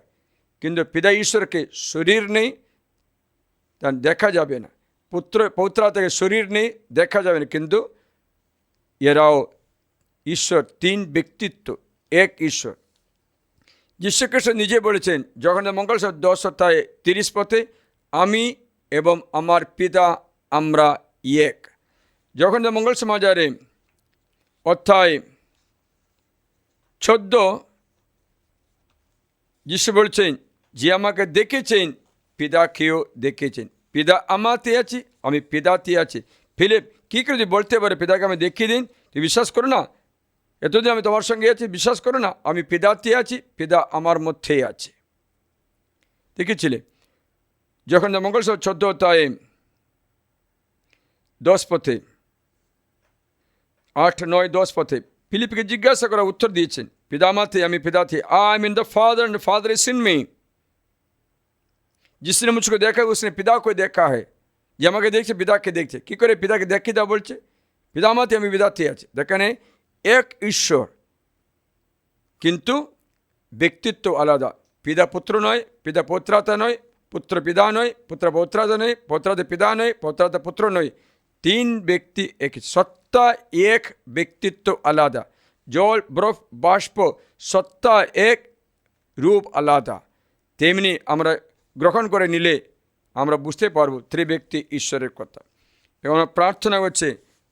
কিন্তু পিতা ঈশ্বরকে শরীর নেই, তা দেখা যাবে না। পৌত্র থেকে শরীর নেই, দেখা যাবে না, কিন্তু এরাও ঈশ্বর, 3 ব্যক্তিত্ব, এক ঈশ্বর। যীশু খ্রিস্ট নিজে বলেছেন জগন্নাথ মঙ্গল 10:30 আমি এবং আমার পিতা আমরা এক। জগন্নাথ মঙ্গল সমাচারে অধ্যায় 14 যিশু বলছেন, যে আমাকে দেখেছেন পিতাকেও দেখেছেন। পিতা আমাতে আছে, আমি পিতাতে আছি। ফিলিপ কী করে বলতে পারে পিতাকে আমি দেখিয়ে দিন? তুই বিশ্বাস করো না, এতদিন আমি তোমার সঙ্গে আছি, বিশ্বাস করো না, আমি পিতাতে আছি, পিতা আমার মধ্যেই আছে। দেখেছিলে যখন মঙ্গল 14 10 8, 9, 10 ফিলিপকে জিজ্ঞাসা করা উত্তর দিয়েছেন, পিতা আমাতে, আমি পিতাতে। I am in the Father and Father is in me. जिसने मुझको देखा है उसने पिता को देखा है। যে আমাকে দেখছে পিতাকে দেখছে। কী করে পিতাকে দেখি তা বলছে? পিতা আমাতে, আমি পিতাতে আছি। দেখেন এক ঈশ্বর, কিন্তু ব্যক্তিত্ব আলাদা। পিতা পুত্র নয়, পিতা পৌত্রাতা নয়, পুত্র পিতা নয়, পুত্র পৌত্রাতা নয়, পৌত্রাতা পিতা নয়, পৌত্রাতা পুত্র নয়। 3 ব্যক্তি এক, সত্তা এক, ব্যক্তিত্ব আলাদা। জল, বরফ, বাষ্প, সত্তা এক, রূপ আলাদা। তেমনি আমরা গ্রহণ করে নিলে আমরা বুঝতে পারব ত্রিব্যক্তি ঈশ্বরের কথা। এবং প্রার্থনা হচ্ছে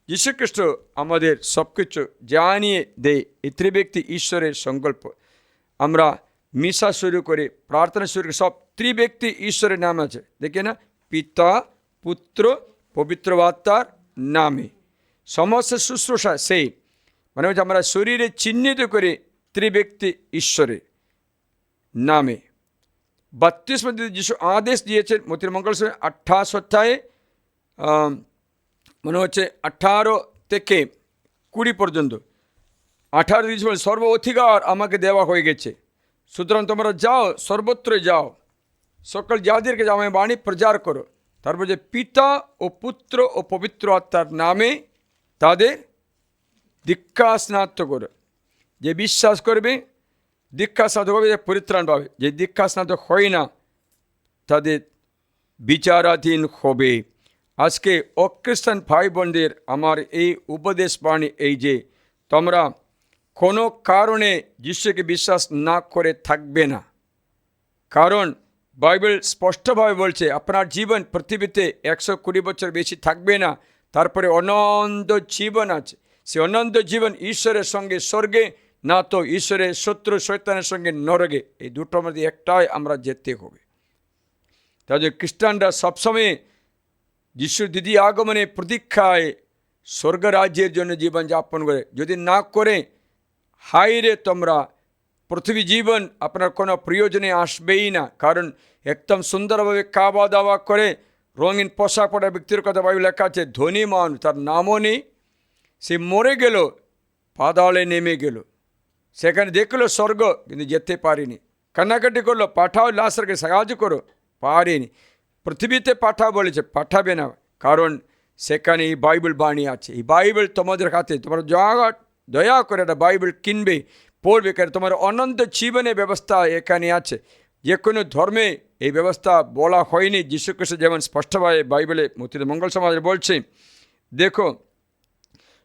যীশুখ্রিস্ট আমাদের সব কিছু জানিয়ে দেয় এই ত্রিব্যক্তি ঈশ্বরের সংকল্প। আমরা মিশা শুরু করে, প্রার্থনা শুরু করে, সব ত্রিব্যক্তি ঈশ্বরের নাম আছে। দেখে না, পিতা, পুত্র, পবিত্র আত্মার নামে সমস্ত শুশ্রূষা সেই, মানে হচ্ছে আমরা শরীরে চিহ্নিত করে ত্রিব্যক্তি ঈশ্বরের নামে। 32 যিশু আদেশ দিয়েছেন মতির মঙ্গল 28 অধ্যায়ে, মনে হচ্ছে 18 থেকে 20 পর্যন্ত। 18 যিশু বলেন, সর্ব অধিকার আমাকে দেওয়া হয়ে গেছে, সুতরাং তোমরা যাও, সর্বত্র যাও, সকল জাতিদেরকে যাও, আমি বাণী প্রচার করো। তারপর যে পিতা ও পুত্র ও পবিত্র আত্মার নামে তাদের দীক্ষা স্নাত করো। যে বিশ্বাস করবে দীক্ষা স্নাত হবে, যে পরিত্রাণ পাবে। যে দীক্ষা স্নাত হয় না তাদের বিচারাধীন হবে। আজকে অখ্রিস্টান ভাই বোনদের আমার এই উপদেশ বাণী এই যে, তোমরা কোনো কারণে যিশুকে বিশ্বাস না করে থাকবে না। কারণ বাইবেল স্পষ্টভাবে বলছে আপনার জীবন পৃথিবীতে 120 বছর বেশি থাকবে না, তারপরে অনন্ত জীবন আছে। সে অনন্ত জীবন ঈশ্বরের সঙ্গে স্বর্গে, না তো ঈশ্বরের শত্রু শয়তানের সঙ্গে নরকে। এই দুটোর মধ্যে একটাই আমরা যেতে হবে। তাদের খ্রিস্টানরা সবসময় যিশুর দ্বিতীয় আগমনে প্রতীক্ষায় স্বর্গরাজ্যের জন্য জীবনযাপন করে। যদি না করে, হাইরে তোমরা পৃথিবী জীবন আপনার কোনো প্রয়োজনে আসবেই না। কারণ একদম সুন্দরভাবে খাওয়া দাওয়া করে রঙিন পোশাক পরা ব্যক্তির কথা বাইবেল লেখা আছে, ধনী মানুষ তার নামও নেই, সে মরে গেল, পাতালে নেমে গেল, সেখানে দেখলো স্বর্গ কিন্তু যেতে পারিনি, কান্নাকাটি করলো, পাঠাও লাশকে সাহায্য করো, পারিনি। পৃথিবীতে পাঠাও বলেছে, পাঠাবে না, কারণ সেখানে এই বাইবেল বাণী আছে। এই বাইবেল তোমাদের হাতে, তোমরা দয়া করে একটা বাইবেল কিনবে, পড়বে, কারণ তোমার অনন্ত জীবনের ব্যবস্থা এখানে আছে। যে কোনো ধর্মে এই ব্যবস্থা বলা হয়নি। যীশু খ্রিস্ট যেমন স্পষ্টভাবে বাইবেলে মথিত মঙ্গল সমাজে বলছে, দেখো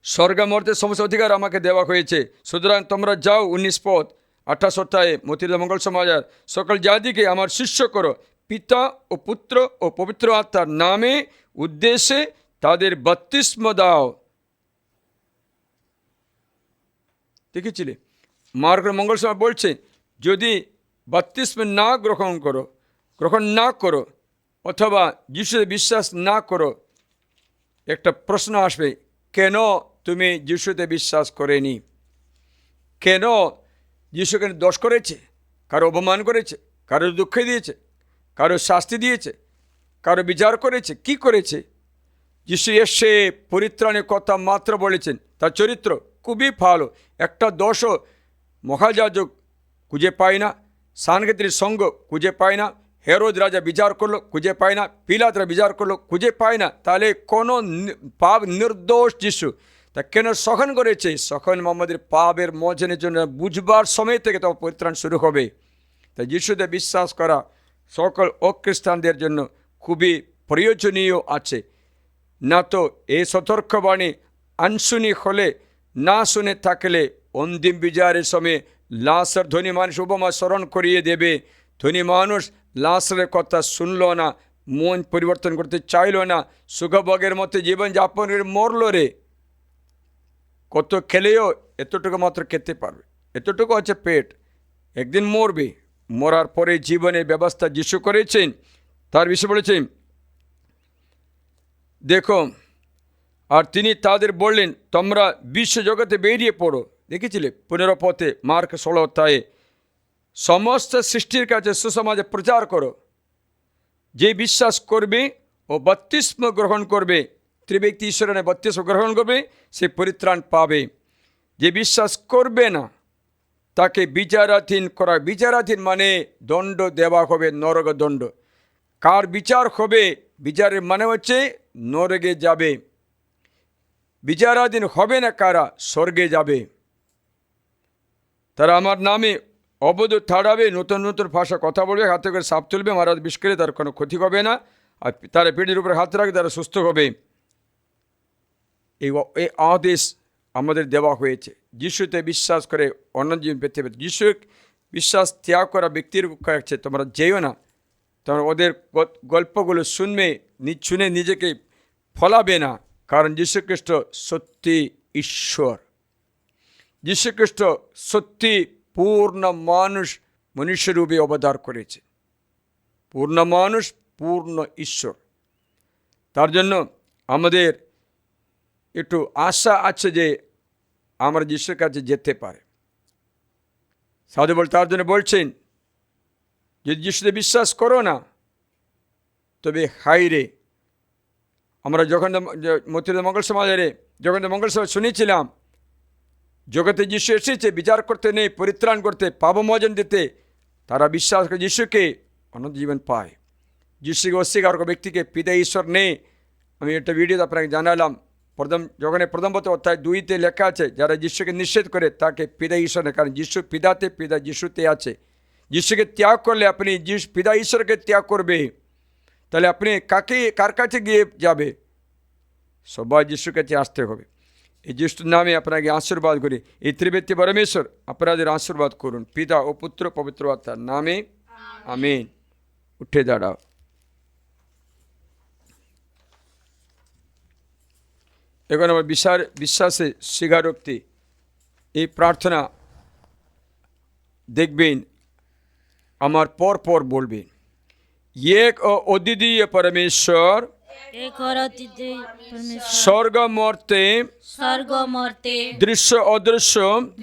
স্বর্গমর্তের সমস্ত অধিকার আমাকে দেওয়া হয়েছে, সুতরাং তোমরা যাও 19 পদ 28 অধ্যায়ে মথিত মঙ্গল সমাজের সকল জাতিকে আমার শিষ্য করো, পিতা ও পুত্র ও পবিত্র আত্মার নামে উদ্দেশ্যে তাদের বাপ্তিস্ম দাও। দেখেছিলে মার্কের মঙ্গল সমাজ বলছে, যদি বাপ্তিস্ম না গ্রহণ না করো অথবা যিশুতে বিশ্বাস না করো, একটা প্রশ্ন আসবে, কেন তুমি যিশুতে বিশ্বাস করেনি? কেন যিশুকে দোষ করেছে? কারো অপমান করেছে, কারো দুঃখ দিয়েছে, কারো শাস্তি দিয়েছে, কারো বিচার করেছে, কি করেছে? যিশু এসে পরিত্রাণের কথা মাত্র বলেছেন। তার চরিত্র খুবই ভালো, একটা দোষও মহাযাজক খুঁজে পায় না, সাংঘাতিক সঙ্গ খুঁজে পায় না, হেরোদ রাজা বিচার করলো খুঁজে পায় না, পিলাতরা বিচার করলো খুঁজে পায় না। তাহলে কোনো পাপ নির্দোষ যিশু, তা কেন সহন করেছে? সহন আমাদের পাপের মোচনের জন্য, বুঝবার সময় থেকে তো পরিত্রাণ শুরু হবে। তাই যিশুতে বিশ্বাস করা সকল অখ্রিস্টানদের জন্য খুবই প্রয়োজনীয় আছে। না তো এই সতর্কবাণী আনশুনি হলে, না শুনে থাকলে অন্তিম বিচারের সময় লাশের ধনী মানুষ উপমা স্মরণ করিয়ে দেবে। ধনী মানুষ লাশের কথা শুনল না, মন পরিবর্তন করতে চাইল না, সুখভোগের মতো জীবনযাপন করে মরল রে। কত খেলেও এতটুকু মাত্র খেতে পারবে, এতটুকু আছে পেট, একদিন মরবে। মরার পরে জীবনের ব্যবস্থা যিশু করেছেন। তার বিষয়ে বলেছেন, দেখো, আর তিনি তাদের বললেন, তোমরা বিশ্বজগতে বেরিয়ে পড়ো। দেখেছিলে 15 পথে মার্ক 16 অধ্যায়ে, সমস্ত সৃষ্টির কাছে সুসমাজে প্রচার করো। যে বিশ্বাস করবে ও বাপ্তিস্ম গ্রহণ করবে, ত্রিব্যক্তি ঈশ্বরের বাপ্তিস্ম গ্রহণ করবে, সে পরিত্রাণ পাবে। যে বিশ্বাস করবে না তাকে বিচারাধীন করা। বিচারাধীন মানে দণ্ড দেওয়া হবে, নরক দণ্ড। কার বিচার হবে? বিচারের মানে হচ্ছে নরকে যাবে। বিচারাধীন হবে না কারা? স্বর্গে যাবে। তারা আমার নামে অবৈধ ঠাড়াবে, নতুন নতুন ভাষা কথা বলবে, হাতে করে সাপ তুলবে, মারাত বিষ করে তার কোনো ক্ষতি হবে না, আর তারা পেটের উপরে হাত রাখবে, তারা সুস্থ হবে। এই আদেশ আমাদের দেওয়া হয়েছে। যিশুতে বিশ্বাস করে অনন্ত জীবন পেতে পেতে। যিশু বিশ্বাস ত্যাগ করা ব্যক্তির কাছে তোমরা যেও না, তোমরা ওদের গল্পগুলো শুনে নিজেকে ফলাবে না। কারণ যীশুখ্রিস্ট সত্যি ঈশ্বর, যীশুখ্রিস্ট সত্যি পূর্ণ মানুষ, মনুষ্যরূপে অবতার করেছে। পূর্ণ মানুষ, পূর্ণ ঈশ্বর। তার জন্য আমাদের একটু আশা আছে যে আমরা যিশুর কাছে যেতে পারে। সাধু বল তার জন্য বলছেন, যদি যিশুতে বিশ্বাস করো না, তবে হাইরে। আমরা যখন মথিত মঙ্গল সমাজে শুনেছিলাম, জগতে যিশু এসেছে বিচার করতে নেই, পরিত্রাণ করতে, পাপমোচন দিতে। তারা বিশ্বাস করে যিশুকে, অনন্ত জীবন পায়। যিশুকে অস্বীকার করা ব্যক্তিকে পিতা ঈশ্বর নেই। আমি একটা ভিডিওতে আপনাকে জানালাম, প্রথম অধ্যায় 2-তে লেখা আছে, যারা যিশুকে নিষেধ করে তাকে পিতা ঈশ্বর নেই। কারণ যিশু পিতাতে, পিতা যিশুতে আছে। যিশুকে ত্যাগ করলে আপনি পিতা ঈশ্বরকে ত্যাগ করবে, তাহলে আপনি কার কাছে গিয়ে যাবে? সবাই যিশুর কাছে আসতে হবে। এই যিশুর নামে আপনাকে আশীর্বাদ করি। এই ত্রিবেদী পরমেশ্বর আপনাদের আশীর্বাদ করুন, পিতা ও পুত্র পবিত্র আত্মার নামে। আমিন। উঠে দাঁড়াও। এখন আমার বিশ্বাসে স্বীকারোক্তি এই প্রার্থনা দেখবেন, আমার পর পর বলবেন। এক ও অদ্বিতীয় পরমেশ্বর এক और अद्वितीय परमेश्वर স্বর্গ মর্তে स्वर्ग मर्ते দৃশ্য অদৃশ্য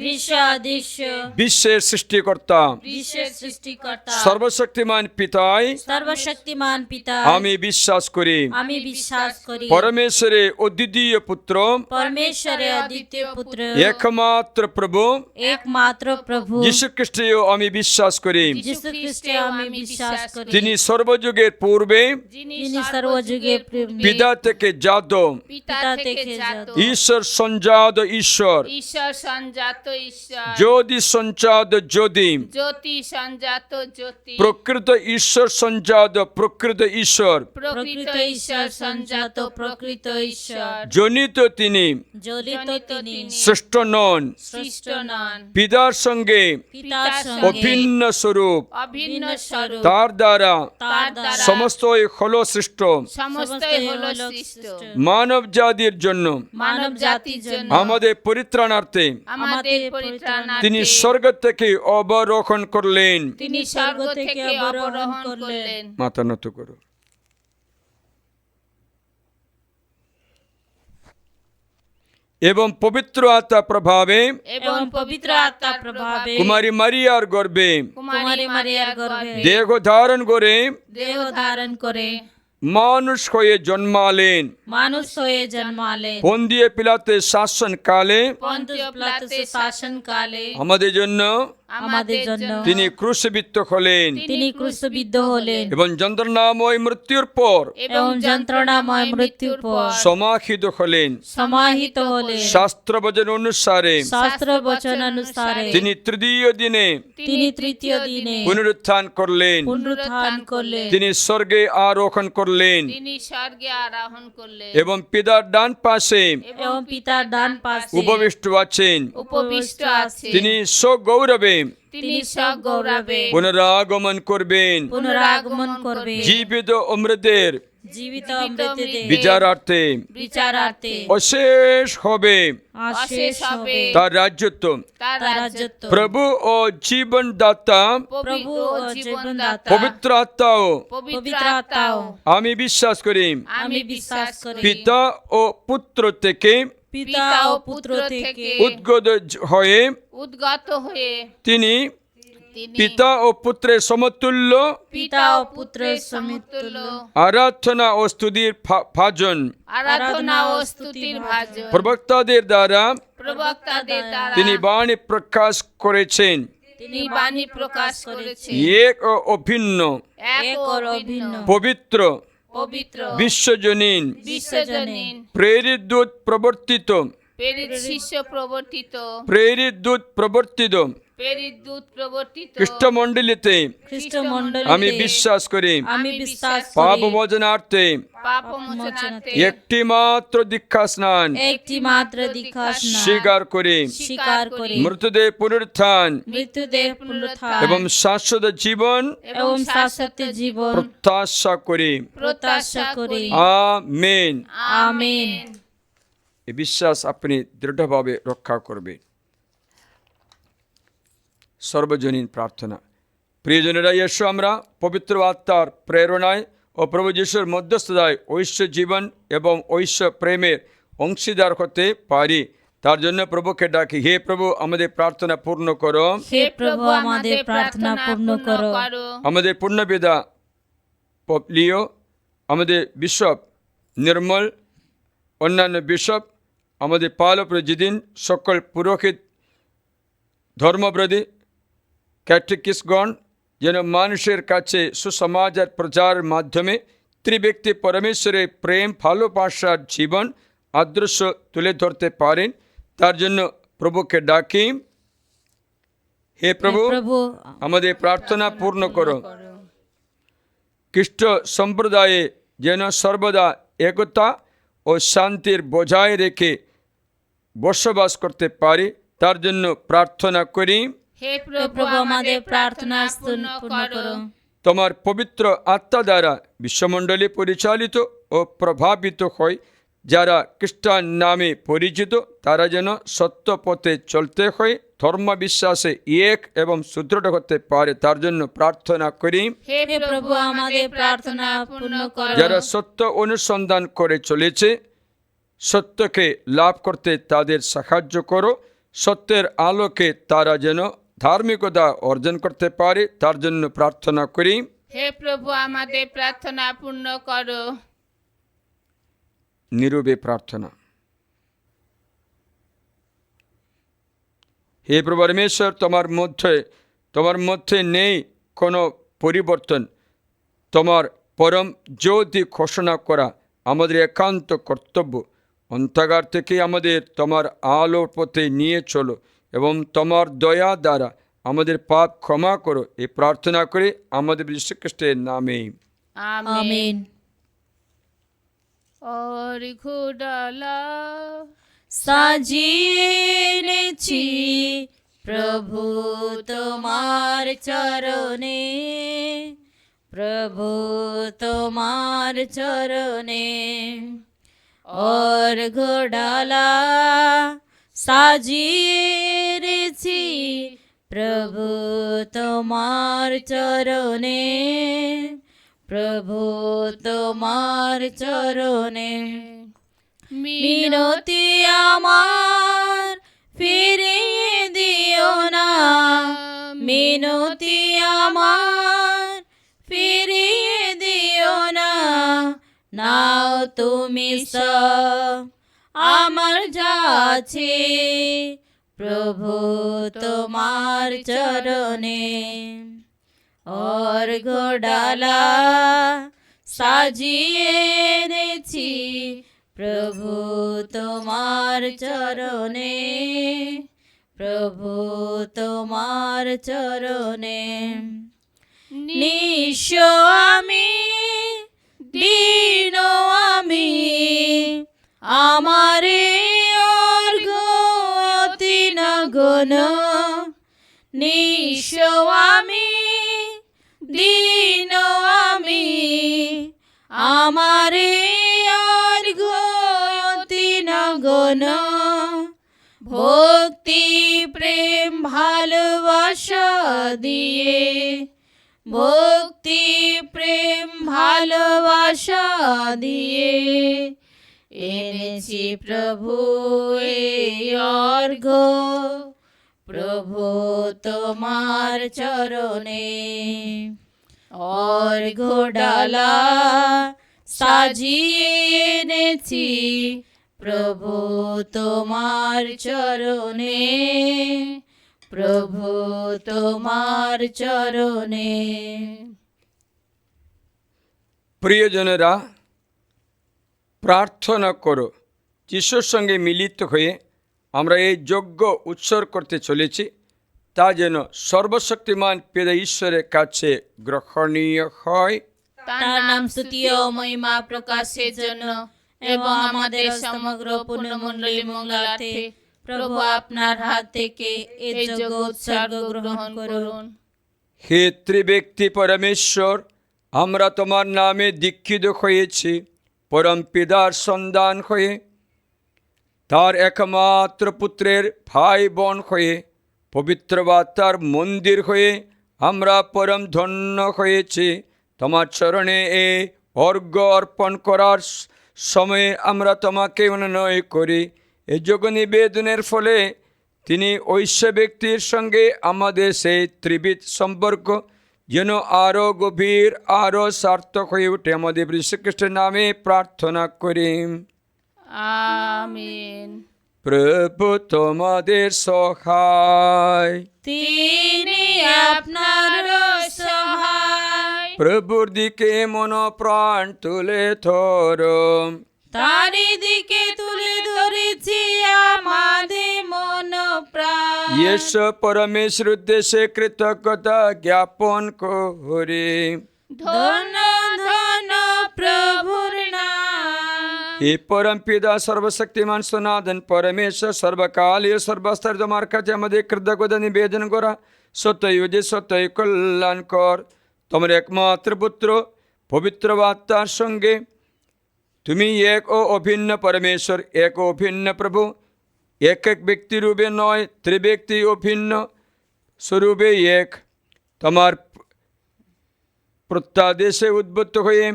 दृश्य अदृश्य বিশ্বের সৃষ্টিকর্তা विश्व सृष्टिकर्ता সর্বশক্তিমান পিতায় सर्वशक्तिमान पिता আমি বিশ্বাস করি। আমি বিশ্বাস করি পরমেশ্বরের অদ্বিতীয় পুত্র परमेश्वरे अद्वितीय पुत्र একমাত্র প্রভু एकमात्र प्रभु যীশু খ্রিস্টেও আমি বিশ্বাস করি। যিশু খ্রিস্টে আমি বিশ্বাস করি তিনি সর্বযুগের পূর্বে যিনি তিনি সর্বযুগে পিতা থেকে জাত, পিতা থেকে জাত, ঈশ্বর সঞ্জাত ঈশ্বর, ঈশ্বর সঞ্জাত ঈশ্বর, জ্যোতি সঞ্জাত জ্যোতি, জ্যোতি সঞ্জাত জ্যোতি, প্রকৃত ঈশ্বর সঞ্জাত প্রকৃত ঈশ্বর, প্রকৃত ঈশ্বর সঞ্জাত প্রকৃত ঈশ্বর, জনিত তিনি, জ্বলিত তিনি সৃষ্ট নন, সৃষ্ট নন, পিতার সঙ্গে পিতার সঙ্গে অভিন্ন স্বরূপ, অভিন্ন স্বরূপ, তার দ্বারা তার দ্বারা সমস্তই হলো সৃষ্ট। সমস্তই হলো সৃষ্ট, মানব জাতির জন্য মানব জাতির জন্য আমাদের পরিত্রাণার্থে আমাদের পরিত্রাণার্থে তিনি স্বর্গ থেকে অবরোহণ করলেন। তিনি স্বর্গ থেকে অবরোহণ করলেন। মাথা নত করো। এবং পবিত্র আত্মা প্রভাবে এবং পবিত্র আত্মা প্রভাবে কুমারী মারিয়ার গর্ভে কুমারী মারিয়ার গর্ভে দেহ ধারণ করে দেহ ধারণ করে মানুষ হয়ে জন্মালেন। মানুষ হয়ে জন্মালেন। পন্দিয়ে পিলাতের শাসনকালে পন্তিয় পিলাতুসের শাসনকালে আমাদের জন্য আমাদের জন্য তিনি ক্রুশবিদ্ধ হলেন তিনি ক্রুশবিদ্ধ হলেন এবং যন্ত্রণাময় মৃত্যুর পর এবং যন্ত্রণাময় মৃত্যুর পর সমাহিত হলেন। সমাহিত হলেন। শাস্ত্র বচন অনুসারে শাস্ত্র বচন অনুসারে তিনি তৃতীয় দিনে তিনি তৃতীয় দিনে পুনরুত্থান করলেন। পুনরুত্থান করলেন। তিনি স্বর্গে আরোহণ করলেন তিনি স্বর্গে আরোহণ করলেন এবং পিতার ডান পাশে এবং পিতার ডান পাশে উপবিষ্ট আছেন। উপবিষ্ট আছে। তিনি সগৌরবে তিনি সগৌরবে পুনরাগমন করবেন পুনরাগমন করবে জীবিত ও মৃতের জীবিত মৃতদের বিচারার্থে। বিচারার্থে অশেষ হবে অশেষ হবে তার রাজত্ব। তার রাজত্ব। প্রভু ও জীবনদাতা প্রভু ও জীবনদাতা পবিত্র আত্মাও পবিত্র আত্মাও আমি বিশ্বাস করি। আমি বিশ্বাস করি পিতা ও পুত্র থেকে পিতা ও পুত্র থেকে উদ্গত হয়ে উদ্গত হয়ে তিনি তিনি পিতা ও পুত্রের সমতুল্য পিতা ও পুত্রের সমতুল্য আরাধনা ও স্তুতির ভাজন আরাধনা ও স্তুতির ভাজন প্রবক্তাদের দ্বারা প্রবক্তাদের দ্বারা তিনি বাণী প্রকাশ করেছেন। তিনি বাণী প্রকাশ করেছেন। এক ও অভিন্ন এক ও অভিন্ন পবিত্র পবিত্র বিশ্বজনীন বিশ্বজনীন প্রেরিত দূত প্রবর্তিত প্রেরিত শিষ্য প্রবর্তিত প্রেরিত দূত প্রবর্তিত প্রেরিত দূত প্রবর্তিত খ্রিস্টমণ্ডলীতে খ্রিস্টমণ্ডলীতে আমি বিশ্বাস করি। আমি বিশ্বাস পাপ করি মোচনার্থে পাপ মোচনার্থে একটি মাত্র দীক্ষা স্নান একটি মাত্র দীক্ষা স্নান স্বীকার করি। স্বীকার করি মৃতদের পুনরুত্থান মৃত্যুদের পুনরুত্থান এবং শাশ্বত জীবন এবং শাশ্বত জীবন প্রত্যাশা করি। প্রত্যাশা করি। আমেন। আমেন। এই বিশ্বাস আপনি দৃঢ়ভাবে রক্ষা করবেন। সর্বজনীন প্রার্থনা। প্রিয়জনেরা, এসো আমরা পবিত্র আত্মার প্রেরণায় ও প্রভু যিশুর মধ্যস্থতায় ঐশ্য জীবন এবং ঐশ্য প্রেমের অংশীদার হতে পারি। তার জন্য প্রভুকে ডাকি, হে প্রভু আমাদের প্রার্থনা পূর্ণ করো। হে প্রভু আমাদের প্রার্থনা পূর্ণ করো। আমাদের পূর্ণপিতা পোপ লিও, আমাদের বিশপ নির্মল, অন্যান্য বিশপ, আমাদের পালক প্রেসিডেন্ট, সকল পুরোহিত, ধর্মব্রতী, ক্যাটেকিস্টগণ যেন মানুষের কাছে সুসমাচার প্রচারের মাধ্যমে ত্রিব্যক্তি পরমেশ্বরের প্রেম ভালোবাসার জীবন আদর্শ তুলে ধরতে পারেন। তার জন্য প্রভুকে ডাকি, হে প্রভু আমাদের প্রার্থনা পূর্ণ করো। খ্রিস্ট সম্প্রদায়ে যেন সর্বদা একতা ও শান্তির বজায় রেখে বসবাস করতে পারি, তার জন্য প্রার্থনা করি। হে প্রভু আমাদের প্রার্থনা পূর্ণ করো। তোমার পবিত্র আত্মা দ্বারা বিশ্বমণ্ডলী পরিচালিত ও প্রভাবিত হয় যারা খ্রিস্টান নামে পরিচিত, তারা যেন সত্য পথে চলতে হয়, ধর্ম বিশ্বাসে এক এবং সুদৃঢ় হতে পারে, তার জন্য প্রার্থনা করি। হে হে প্রভু আমাদের প্রার্থনা পূর্ণ করো। যারা সত্য অনুসন্ধান করে চলেছে, সত্যকে লাভ করতে তাদের সাহায্য করো। সত্যের আলোকে তারা যেন ধার্মিকতা অর্জন করতে পারে, তার জন্য প্রার্থনা করি। হে প্রভু আমাদের প্রার্থনা পূর্ণ করো। নীরবে প্রার্থনা। হে প্রভু পরমেশ্বর, তোমার মধ্যে নেই কোনো পরিবর্তন। তোমার পরম জ্যোতি ঘোষণা করা আমাদের একান্ত কর্তব্য। অন্তঃকার থেকে আমাদের তোমার আলোর পথে নিয়ে চলো এবং তোমার দয়া দ্বারা আমাদের পাপ ক্ষমা করো। এই প্রার্থনা করে আমাদের যীশু খ্রিস্টের নামে, আমেন। और घुडाला সাজিয়ে এনেছি প্রভু তোমার চরণে, প্রভু তোমার চরণে। और ঘোড়ালা সাজিয়ে এনেছি প্রভু তোমার চরণে, প্রভু তোমার চরণে। মিনতি আমার ফিরিয়ে দিও না, মিনতি আমার ফিরিয়ে দিও না। নাও তুমি সব আমার যা আছে প্রভু তোমার চরণে। और ঘোড়ালা সাজিয়ে এনেছি প্রভু তোমার চরণে, প্রভু তোমার চরণে। নিঃস্ব আমি, দীন আমি, আমারে অর্ঘ অতি নগণ। নিঃস্ব আমি, দীন আমি, আমারে অর্ঘ অতি নগণ। ভক্তি প্রেম ভালোবাসা দিয়ে, ভক্তি প্রেম ভালোবাসা দিয়ে এনেছি প্রভু এই অর্ঘ, প্রভু তোমার চরণে। और ঘোড়ালা সাজিয়ে এনেছি প্রভু তোমার চরণে, প্রভু তোমার চরণে। প্রিয়জনেরা, প্রার্থনা করো। যিশুর সঙ্গে মিলিত হয়ে আমরা এই যজ্ঞ উৎসর্গ করতে চলেছি, তা যেন সর্বশক্তিমান পিতা ঈশ্বরের কাছে গ্রহণীয় হয়। তার নাম স্তুতি ও মহিমা প্রকাশের জন্য এবং আমাদের সমগ্র পুণ্যমণ্ডলী মঙ্গলার্থে প্রভু আপনার হাত থেকে এই যজ্ঞ উৎসর্গ গ্রহণ করুন। হে ত্রিব্যক্তি পরমেশ্বর, আমরা তোমার নামে দীক্ষিত হয়েছি, পরম পিতার সন্তান হয়ে, তার একমাত্র পুত্রের ভাই বোন হয়ে, পবিত্র আত্মার মন্দির হয়ে আমরা পরম ধন্য হয়েছি। তোমার চরণে এ অর্ঘ্য অর্পণ করার সময়ে আমরা তোমাকে অনুনয় করি। এই যোগ নিবেদনের ফলে তিনি ঐশ্য ব্যক্তির সঙ্গে আমাদের সেই ত্রিবিধ সম্পর্ক যেন আরও গভীর, আরও সার্থক হয়ে ওঠে। আমাদের যীশুখ্রিস্টের নামে প্রার্থনা করি, আমিন। প্রভু তোমাদের সহায়, তিনি আপনার সহায়। প্রভুর দিকে মন প্রাণ তুলে ধরো, তারি দিকে তুলে ধরেছি আমাদের মন প্রাণ। ইয়েশু পরমেশ্বর উদ্দেশ্যে কৃতজ্ঞতা জ্ঞাপন করি। ধন্য ধন্য প্রভুর নাম। हे परम पिता सर्वशक्तिमान सनातन परमेश्वर सर्वकालीय सर्वस्तर তোমার কাছে আমাদের কৃতজ্ঞতা নিবেদন করা সত্যই যে সত্যই কল্যাণকর তোমার একমাত্র পুত্র পবিত্র আত্মার সঙ্গে তুমি এক ও অভিন্ন পরমেশ্বর এক ও অভিন্ন প্রভু এক এক ব্যক্তি রূপে নয় ত্রিব্যক্তি অভিন্ন স্বরূপে এক তোমার প্রত্যাদেশে উদ্বুদ্ধ হয়ে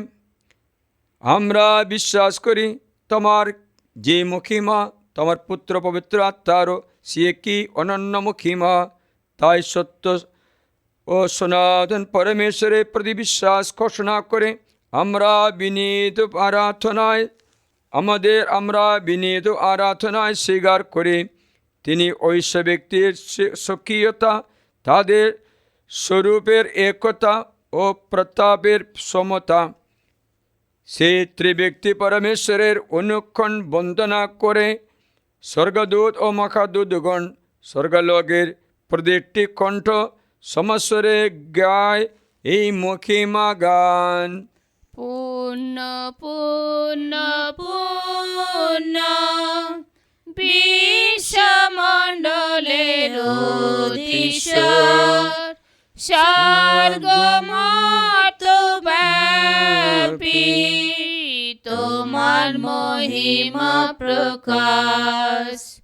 আমরা বিশ্বাস করি তোমার যে মহিমা তোমার পুত্র পবিত্র আত্মারও সে কি অনন্য মহিমা তাই সত্য ও সনাতন পরমেশ্বরের প্রতি বিশ্বাস ঘোষণা করে আমরা বিনীত আরাধনায় স্বীকার করি তিনি ঐশ্ব ব্যক্তির স্বকীয়তা তাদের স্বরূপের একতা ও প্রতাপের সমতা সেই ত্রিব্যক্তি পরমেশ্বরের অনুক্ষণ বন্দনা করে স্বর্গদূত ও মহাদূতগণ স্বর্গলোকের প্রতিটি কণ্ঠ সমস্বরে গায় এই মহিমা গান পূর্ণ পূর্ণ পূর্ণ বিশ্বমণ্ডলের অধীশ্বর স্বর্গমর্ত ব্যাপী তোমার মহিমা প্রকাশ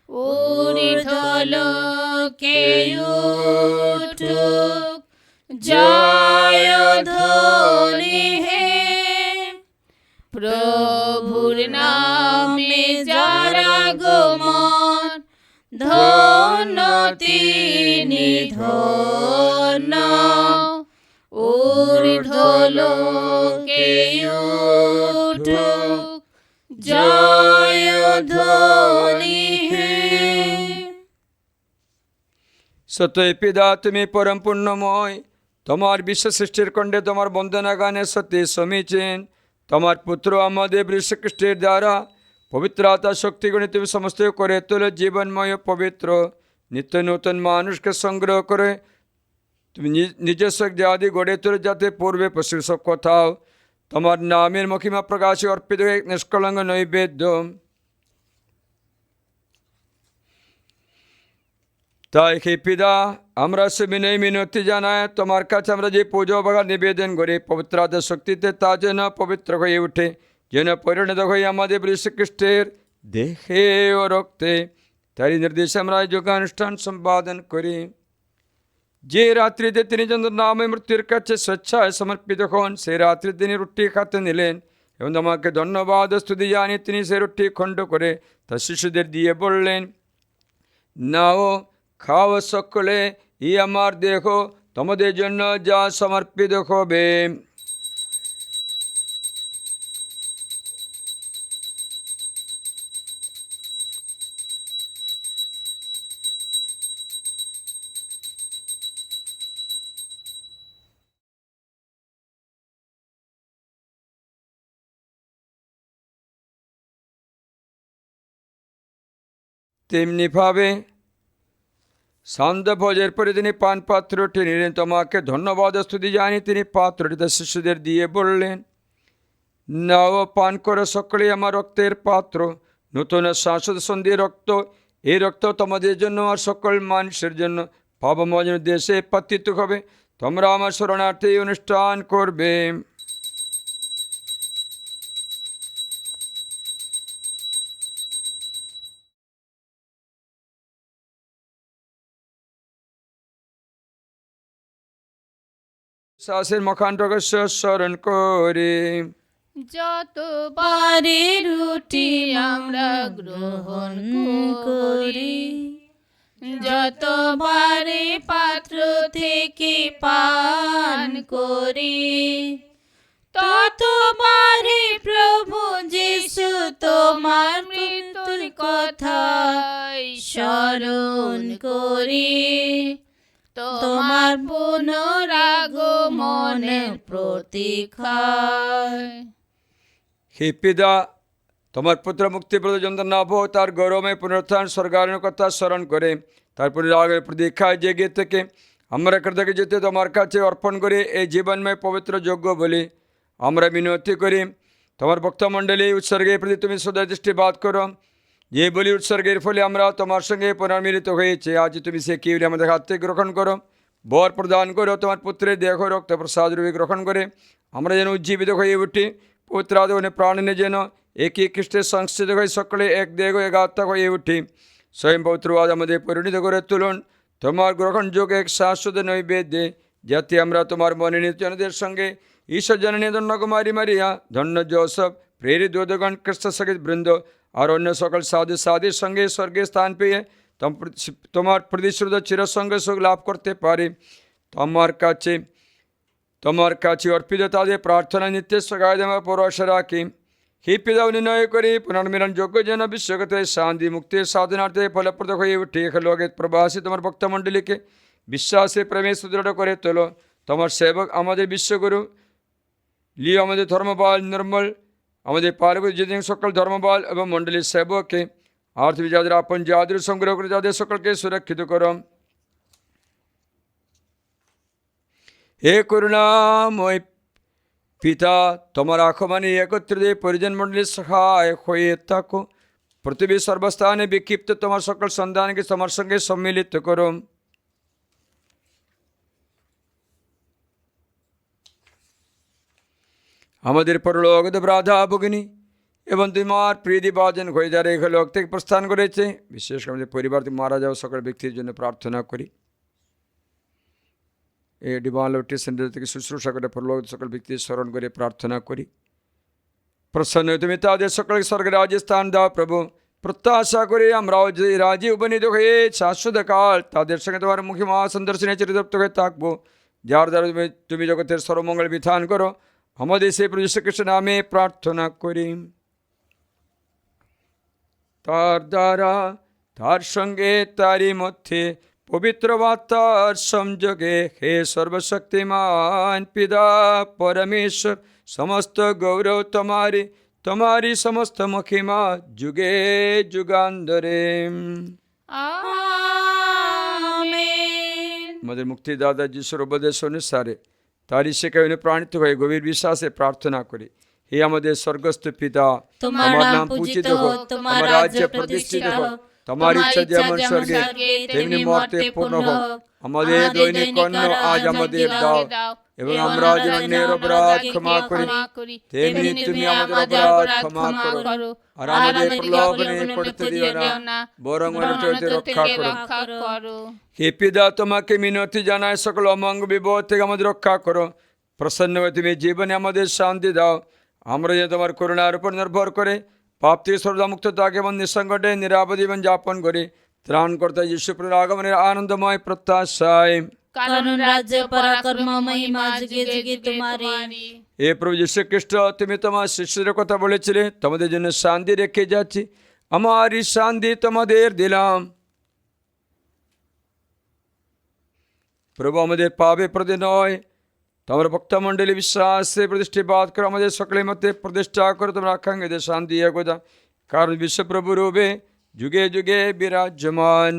ঊর্ধ্বলোকে উঠুক জয় ধ্বনি হে প্রভুর নামে যারা গমন ধন্য তিনি ধন্য ঊর্ধ্বলোকে উঠুক জয় ধ্বনি হে। সত্যই পিতা তুমি পরম পূর্ণময় তোমার বিশ্ব সৃষ্টির খণ্ডে তোমার বন্দনা গানে সত্যি সমীচীন তোমার পুত্র আমাদের যীশুখ্রিস্টের দ্বারা পবিত্র আত্মার শক্তিগুণে তুমি সমস্ত করে তোলে জীবনময় পবিত্র নিত্য নূতন মানুষকে সংগ্রহ করে তুমি নিজস্ব জাতি গড়ে তোলে যাতে পূর্বে পশ্চিম সব কোথাও তোমার নামের মহিমা প্রকাশে অর্পিত এক নিষ্কলঙ্ক নৈবেদ্য তাই হে পিতা আমরা সে বিনয় মিনতি জানাই তোমার কাছে আমরা যে পুজো ভাগা নিবেদন করি পবিত্র আত্মার শক্তিতে তা যেন পবিত্র হয়ে ওঠে যেন পরিণত হয়ে আমাদের যীশুখ্রিস্টের দেহে ও রক্তে তারই নির্দেশে আমরা যোগানুষ্ঠান সম্পাদন করি যে রাত্রিতে তিনি যখন নামে মৃত্যুর কাছে স্বেচ্ছায় সমর্পিত হন সেই রাত্রি তিনি রুটি খাতে নিলেন এবং তোমাকে ধন্যবাদ স্তুতি জানিয়ে তিনি সেই রুটি খণ্ড করে তার শিশুদের দিয়ে বললেন নাও খাও সকলে ই আমার দেহ তোমাদের জন্য যা সমর্পিত হবে তেমনিভাবে সন্ধ্যা ভোজের পরে তিনি পান পাত্রটি নিলেন তোমাকে ধন্যবাদ স্তুতি জানিয়ে তিনি পাত্রটি তার শিশুদের দিয়ে বললেন নাও পান করে সকলেই আমার রক্তের পাত্র নতুন শাশ্বত সন্ধি রক্ত এই রক্ত তোমাদের জন্য আর সকল মানুষের জন্য পাপমোচন দেশে পতিত হবে তোমরা আমার শরণার্থী অনুষ্ঠান করবে শ্বাসের মখান রহস্য স্মরণ করে যতবারে রুটি আমরা গ্রহণ করি যতবারে পাত্র থেকে পান করি ততবারে প্রভু যিশু তোমার মৃত্যুর কথা স্মরণ করি তোমার পুনরাগমনের প্রতীক্ষায়। হে পিতা তোমার পুত্র মুক্তিপ্রদ যন্ত্রণা ভোগ তার গৌরবময় পুনরুত্থান স্বর্গারোহণের কথা স্মরণ করে তারপরে রাগের প্রতীক্ষায় জেগে থেকে আমরা কৃতজ্ঞ যেতে তোমার কাছে অর্পণ করে এই জীবনময় পবিত্র যজ্ঞ বলি আমরা বিনতি করি তোমার ভক্তমণ্ডলী উৎসর্গের প্রতি তুমি সদা দৃষ্টিপাত করো। যে বলি উৎসর্গের ফলে আমরা তোমার সঙ্গে পুনর্মিলিত হয়েছে, আজ তুমি সে কিউলি আমাদের হাত থেকে গ্রহণ করো, বর প্রদান করো। তোমার পুত্রের দেহ রক্ত প্রসাদ রূপে গ্রহণ করে আমরা যেন উজ্জীবিত হয়ে উঠি, পুত্র আদনে প্রাণনে যেন একই খ্রিস্টের সংস্থিত হয়ে সকলে এক দেহ এক আত্মা হয়ে উঠি। স্বয়ং পবিত্র আজ আমাদের পরিণত করে তুলুন তোমার গ্রহণযোগ্য এক শাশ্বত নৈবেদ্যে, যাতে আমরা তোমার মনোনীত জনদের সঙ্গে ঈশ্বর জননী ধন্য কুমারী মারিয়া, ধন্য জোসফ, প্রেরিত দূতগণ, খ্রিস্ট সহিত বৃন্দ আর অন্য সকল সাধু সাধুর সঙ্গে স্বর্গে স্থান পেয়ে তোমার প্রতিশ্রুত চিরসঙ্গে সুখ লাভ করতে পারি। তোমার কাছে অর্পিত তাদের প্রার্থনা নিত্য সগায় দেওয়া পরশা রাখি। হে পিতাও নির্ণয় করি পুনর্মিলন যোগ্য যেন বিশ্বগত শান্তি মুক্তির সাধনার্থে ফলপ্রদ হয়ে উঠে লোকে প্রবাসী তোমার ভক্তমণ্ডলীকে বিশ্বাসে প্রেমে সুদৃঢ় করে তোলো। তোমার সেবক আমাদের বিশ্বগুরু লিও, আমাদের ধর্মপাল নির্মল, আমাদের পার্বতী যেদিন সকল ধর্মপাল এবং মণ্ডলীর সেবককে আর তুমি যাদের আপন যাদের সংগ্রহ করে যাদের সকলকে সুরক্ষিত করো। হে করুণাময় পিতা, তোমার আখমানে একত্রিত পরিজন মণ্ডলীর সহায় হয়ে থাকো। পৃথিবীর সর্বস্থানে বিক্ষিপ্ত তোমার সকল সন্তানকে তোমার সঙ্গে সম্মিলিত করো। আমাদের পরলোকগত ব্রাধা ভগিনী এবং তোমার প্রীতিভাজন হয়ে যারা এখানে লোক থেকে প্রস্থান করেছে, বিশেষ করে আমাদের পরিবার থেকে মারা যাওয়া সকল ব্যক্তির জন্য প্রার্থনা করি। এই ডিভাইন লোটি সেন্টার থেকে শুশ্রূষা করে পরলোক সকল ব্যক্তির স্মরণ করে প্রার্থনা করি। প্রসন্ন তুমি তাদের সকলকে স্বর্গের রাজ্যে স্থান দাও প্রভু। প্রত্যাশা করে আমরাও যে রাজ্যে উপনীত হয়ে শাশ্বত কাল তাদের সঙ্গে তোমার মহিমা সন্দর্শনে চিরতৃপ্ত হয়ে থাকবো, যার দ্বারা তুমি জগতের সর্বমঙ্গল বিধান করো। আমাদের সেই প্রভু যীশু খ্রিস্টের নামে প্রার্থনা করি। তার দ্বারা, তার সঙ্গে, তারই মধ্যে পবিত্র বার্তার সংযোগে হে সর্বশক্তিমান পিতা পরমেশ্বর, সমস্ত গৌরব তোমারি, তোমারি সমস্ত মহিমা যুগে যুগান্তরে। আমেন। আমাদের মুক্তিদাতা যিশুর উপদেশ অনুসারে তারই শিক্ষায় অনুপ্রাণিত হয়ে গভীর বিশ্বাসে প্রার্থনা করি। হে আমাদের স্বর্গস্থ পিতা, তোমার নাম পূজিত হোক, তোমার রাজ্য প্রতিষ্ঠিত হোক, তোমার ইচ্ছা যেমন স্বর্গে তেমনি মর্তে পূর্ণ হোক। আমাদের দৈনিক অন্ন আজ আমাদের দাও, এবং আমরা যেমন অন্যের অপরাধ ক্ষমা করি তেমনি তুমি আমাদের অপরাধ ক্ষমা করো। আর আমাদের প্রলোভনে পড়তে দিও না, বরং অনর্থ হইতে রক্ষা করো। হে পিতা, তোমাকে মিনতি জানায় সকল অমঙ্গল বিপদ থেকে আমাদের রক্ষা করো। প্রসন্ন হয়ে তুমি জীবনে আমাদের শান্তি দাও। আমরা যে তোমার করুণার উপর নির্ভর করে পাপ থেকে সর্বদা মুক্ত থাকে এবং নিঃসংকটে নিরাপদ জীবন যাপন করি। ত্রাণকর্তা যীশু প্রভুর আগমনের আনন্দময় প্রত্যাশায়। কারণ রাজ্য পরাক্রম মহিমা যুগে যুগে তোমারি। হে প্রভু যীশু খ্রিস্ট, তুমি তোমার শিষ্যদের কথা বলেছিলে, তোমাদের জন্য শান্তি রেখে যাচ্ছি, আমার এই শান্তি তোমাদের দিলাম। প্রভু আমাদের পাবে প্রতি নয়, তোমার ভক্তমণ্ডলী বিশ্বাসে প্রতিষ্ঠিপাত করো। আমাদের সকলের মধ্যে প্রতিষ্ঠা করো তোমরা আকাঙ্ক্ষিত শান্তি একদা, কারণ বিশ্বপ্রভু রূপে যুগে যুগে বিরাজমান।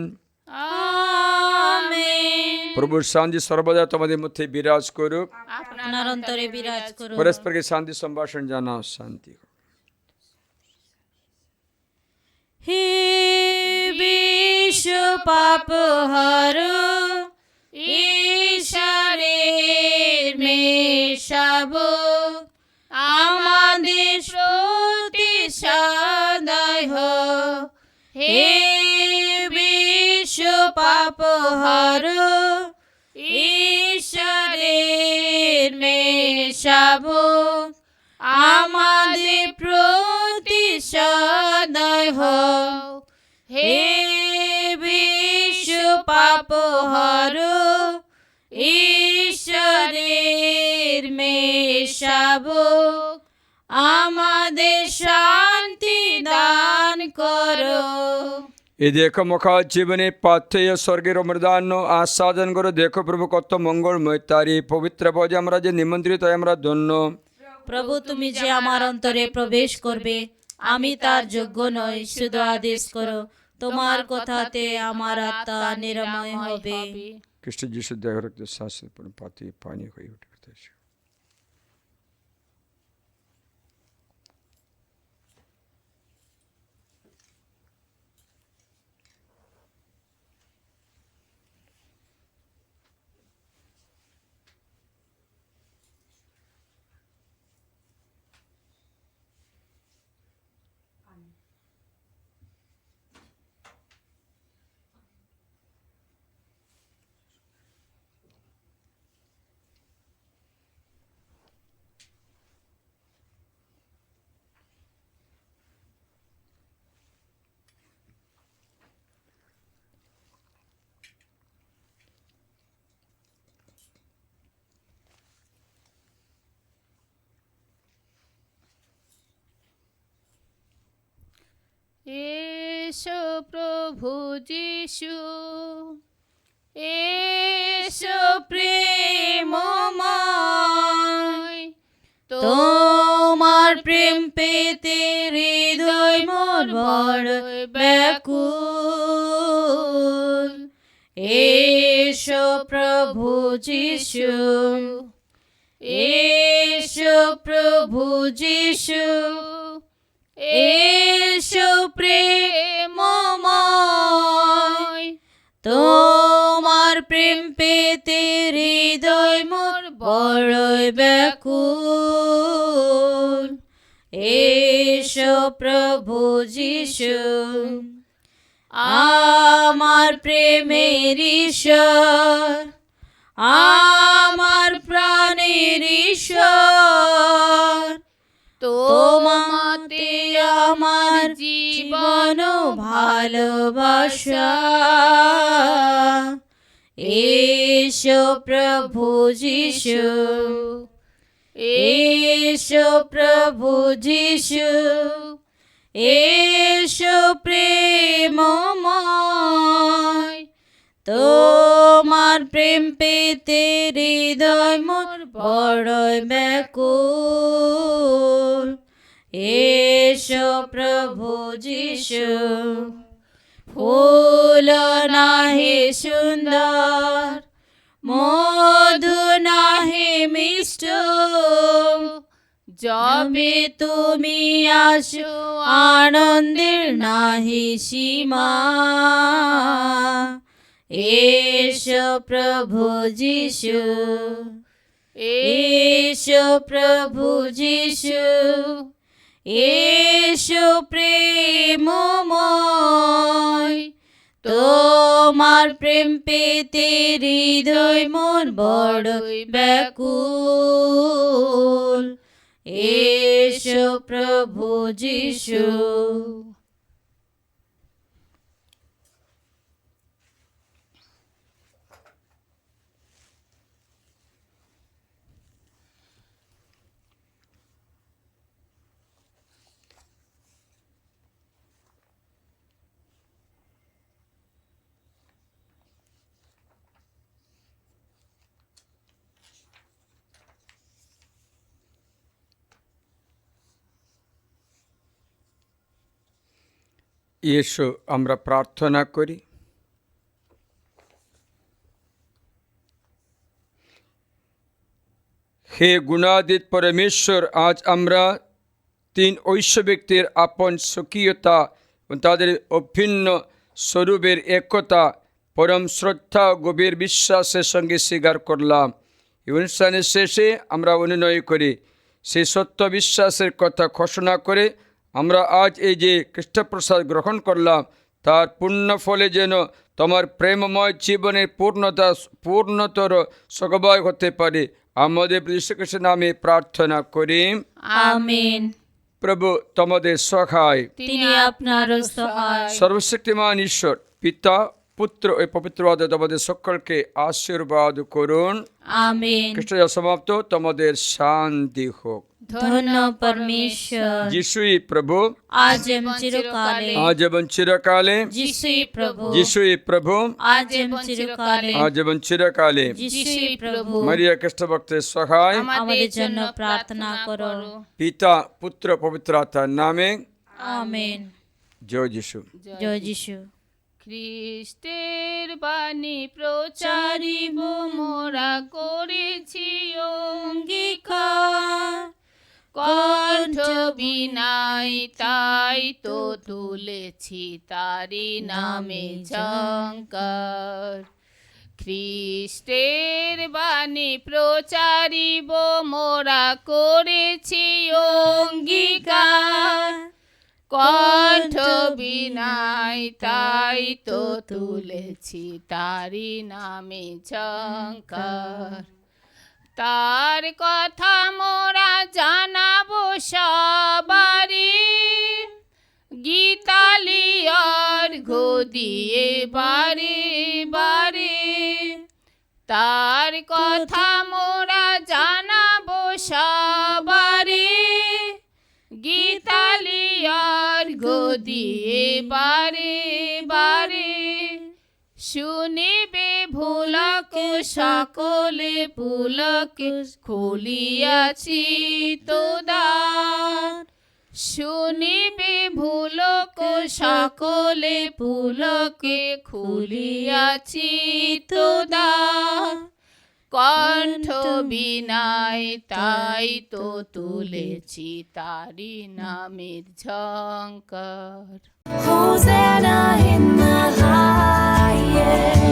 আমেন। প্রভুর শান্তি সর্বদা তোমাদের মধ্যে বিরাজ করুক। আপনার অন্তরে বিরাজ করুন। পরস্পরকে শান্তি সম্ভাষণ জানাও। শান্তি। হে বিশ্ব পাপ হর, ঈশ্বরের মেষশাবক, আমাদের প্রতি সদয় হোক। হে বিশ্ব পাপ হর, ঈশ্বরের মেষশাবক, আমাদের প্রতি সদয় হোক। হে বিশ্ব পাপ হর, ঈশ্বরের মেষশাবক, আমাদের শান্তি দান করো। এই দেখো মুখা জীবনে পাথেয় স্বর্গের অমৃতান্ন আস্বাদন করো। দেখো প্রভু কত মঙ্গলময়, তারই পবিত্র ভোজে আমরা যে নিমন্ত্রিত, আমরা ধন্য। প্রভু, তুমি যে আমার অন্তরে প্রবেশ করবে, আমি তার যোগ্য নই, শুধু আদেশ করো, তোমার কথাতে আমার আত্মা নিরাময় হবে। খ্রিস্ট যিশু দেহ রক্ত শাস্ত্র পাতি পানি হয়ে উঠে। এসো প্রভু যিশু, এসো প্রেমময়, তোমার প্রেম পেতে হৃদয় মোর বড় ব্যাকুল। এসো প্রভু যিশু, এসো প্রভু যিশু, এসো প্রেমময়, তোমার প্রেম পেতে হৃদয় মোর বড় ব্যাকুল। এসো প্রভু যিশু, আমার প্রেমের ঈশ্বর, আমার প্রাণের ঈশ্বর, তোমাতে আমার জীবন ভালোবাসা। এসো প্রভু যিশু, এসো প্রভু যিশু, এসো প্রেমময়, তোমার প্রেম পেতে হৃদয় মোর বড় ব্যাকুল। এসো প্রভু যিশু, ফুল নাহি সুন্দর, মধু নাহি মিষ্ট, যবে তুমি আসো আনন্দের নাহি সীমা। এসো প্রভু যিশু, এসো প্রভু যিশু, এসো প্রেমময়, তোমার প্রেম পেতে হৃদয় মোর বড় ব্যাকুল। এসো প্রভু যিশু। এসো আমরা প্রার্থনা করি। হে গুণাতীত পরমেশ্বর, আজ আমরা তিন ঐশ্য ব্যক্তির আপন স্বকীয়তা এবং তাদের অভিন্ন স্বরূপের একতা পরম শ্রদ্ধা ও গভীর বিশ্বাসের সঙ্গে স্বীকার করলাম। এই অনুষ্ঠানের শেষে আমরা অনুনয় করি, সেই সত্য বিশ্বাসের কথা ঘোষণা করে আমরা আজ এই যে খ্রিস্টপ্রসাদ গ্রহণ করলাম, তার পূর্ণ ফলে যেন তোমার প্রেমময় জীবনের পূর্ণতর সগবায় হতে পারে। আমাদের যীশু খ্রিস্টের নামে প্রার্থনা করি, আমেন। প্রভু তোমাদের সহায়। তিনি আপনার সহায়। সর্বশক্তিমান ঈশ্বর পিতা, পুত্র ও পবিত্র আত্মা তোমাদের সকলকে আশীর্বাদ করুন। আমেন। খ্রিস্ট সমাপ্ত, তোমাদের শান্তি হোক। ধন্য পরমেশ্বর, যিশুই প্রভু, আজ এবং চিরকালে। আজ এবং চিরকালে। যিশুই প্রভু, যিশুই প্রভু, আজ এবং চিরকালে। আজ এবং চিরকালে। যিশুই প্রভু, মারিয়া খ্রিস্ট ভক্তের সহায় আমাদের জন্য প্রার্থনা করো। পিতা, পুত্র, পবিত্র আত্মার নামে আমেন। জয় যিশু। জয় যিশু। খ্রিস্টের বাণী প্রচারিব মোরা করেছি অঙ্গীকার, কণ্ঠ বিনাই তাই তো তুলেছি তারি নামে ঝঙ্কার। খ্রিস্টের বাণী প্রচারিব মোরা করেছি অঙ্গীকার, কণ্ঠ বিনাই তাই তো তুলেছি তারি নামে ঝঙ্কার। তার কথা মোরা জানাবো সবারি, গীতালিয়ার ঘো দিয়ে বারে বারে। তার কথা মোরা জানাবো সবারি, গীতালিয়ার দিয়ে বারে বারে শুনিবে ভুলক সকলে পুলক খুলিয়াছি তো দ্বার শুনিবে ভুলক সকলে পুলকে খুলিয়াছি তো দ্বার কণ্ঠ বিনায় তাই তো তুলেছি তারি নামের ঝঙ্কার Hosanna in the highest.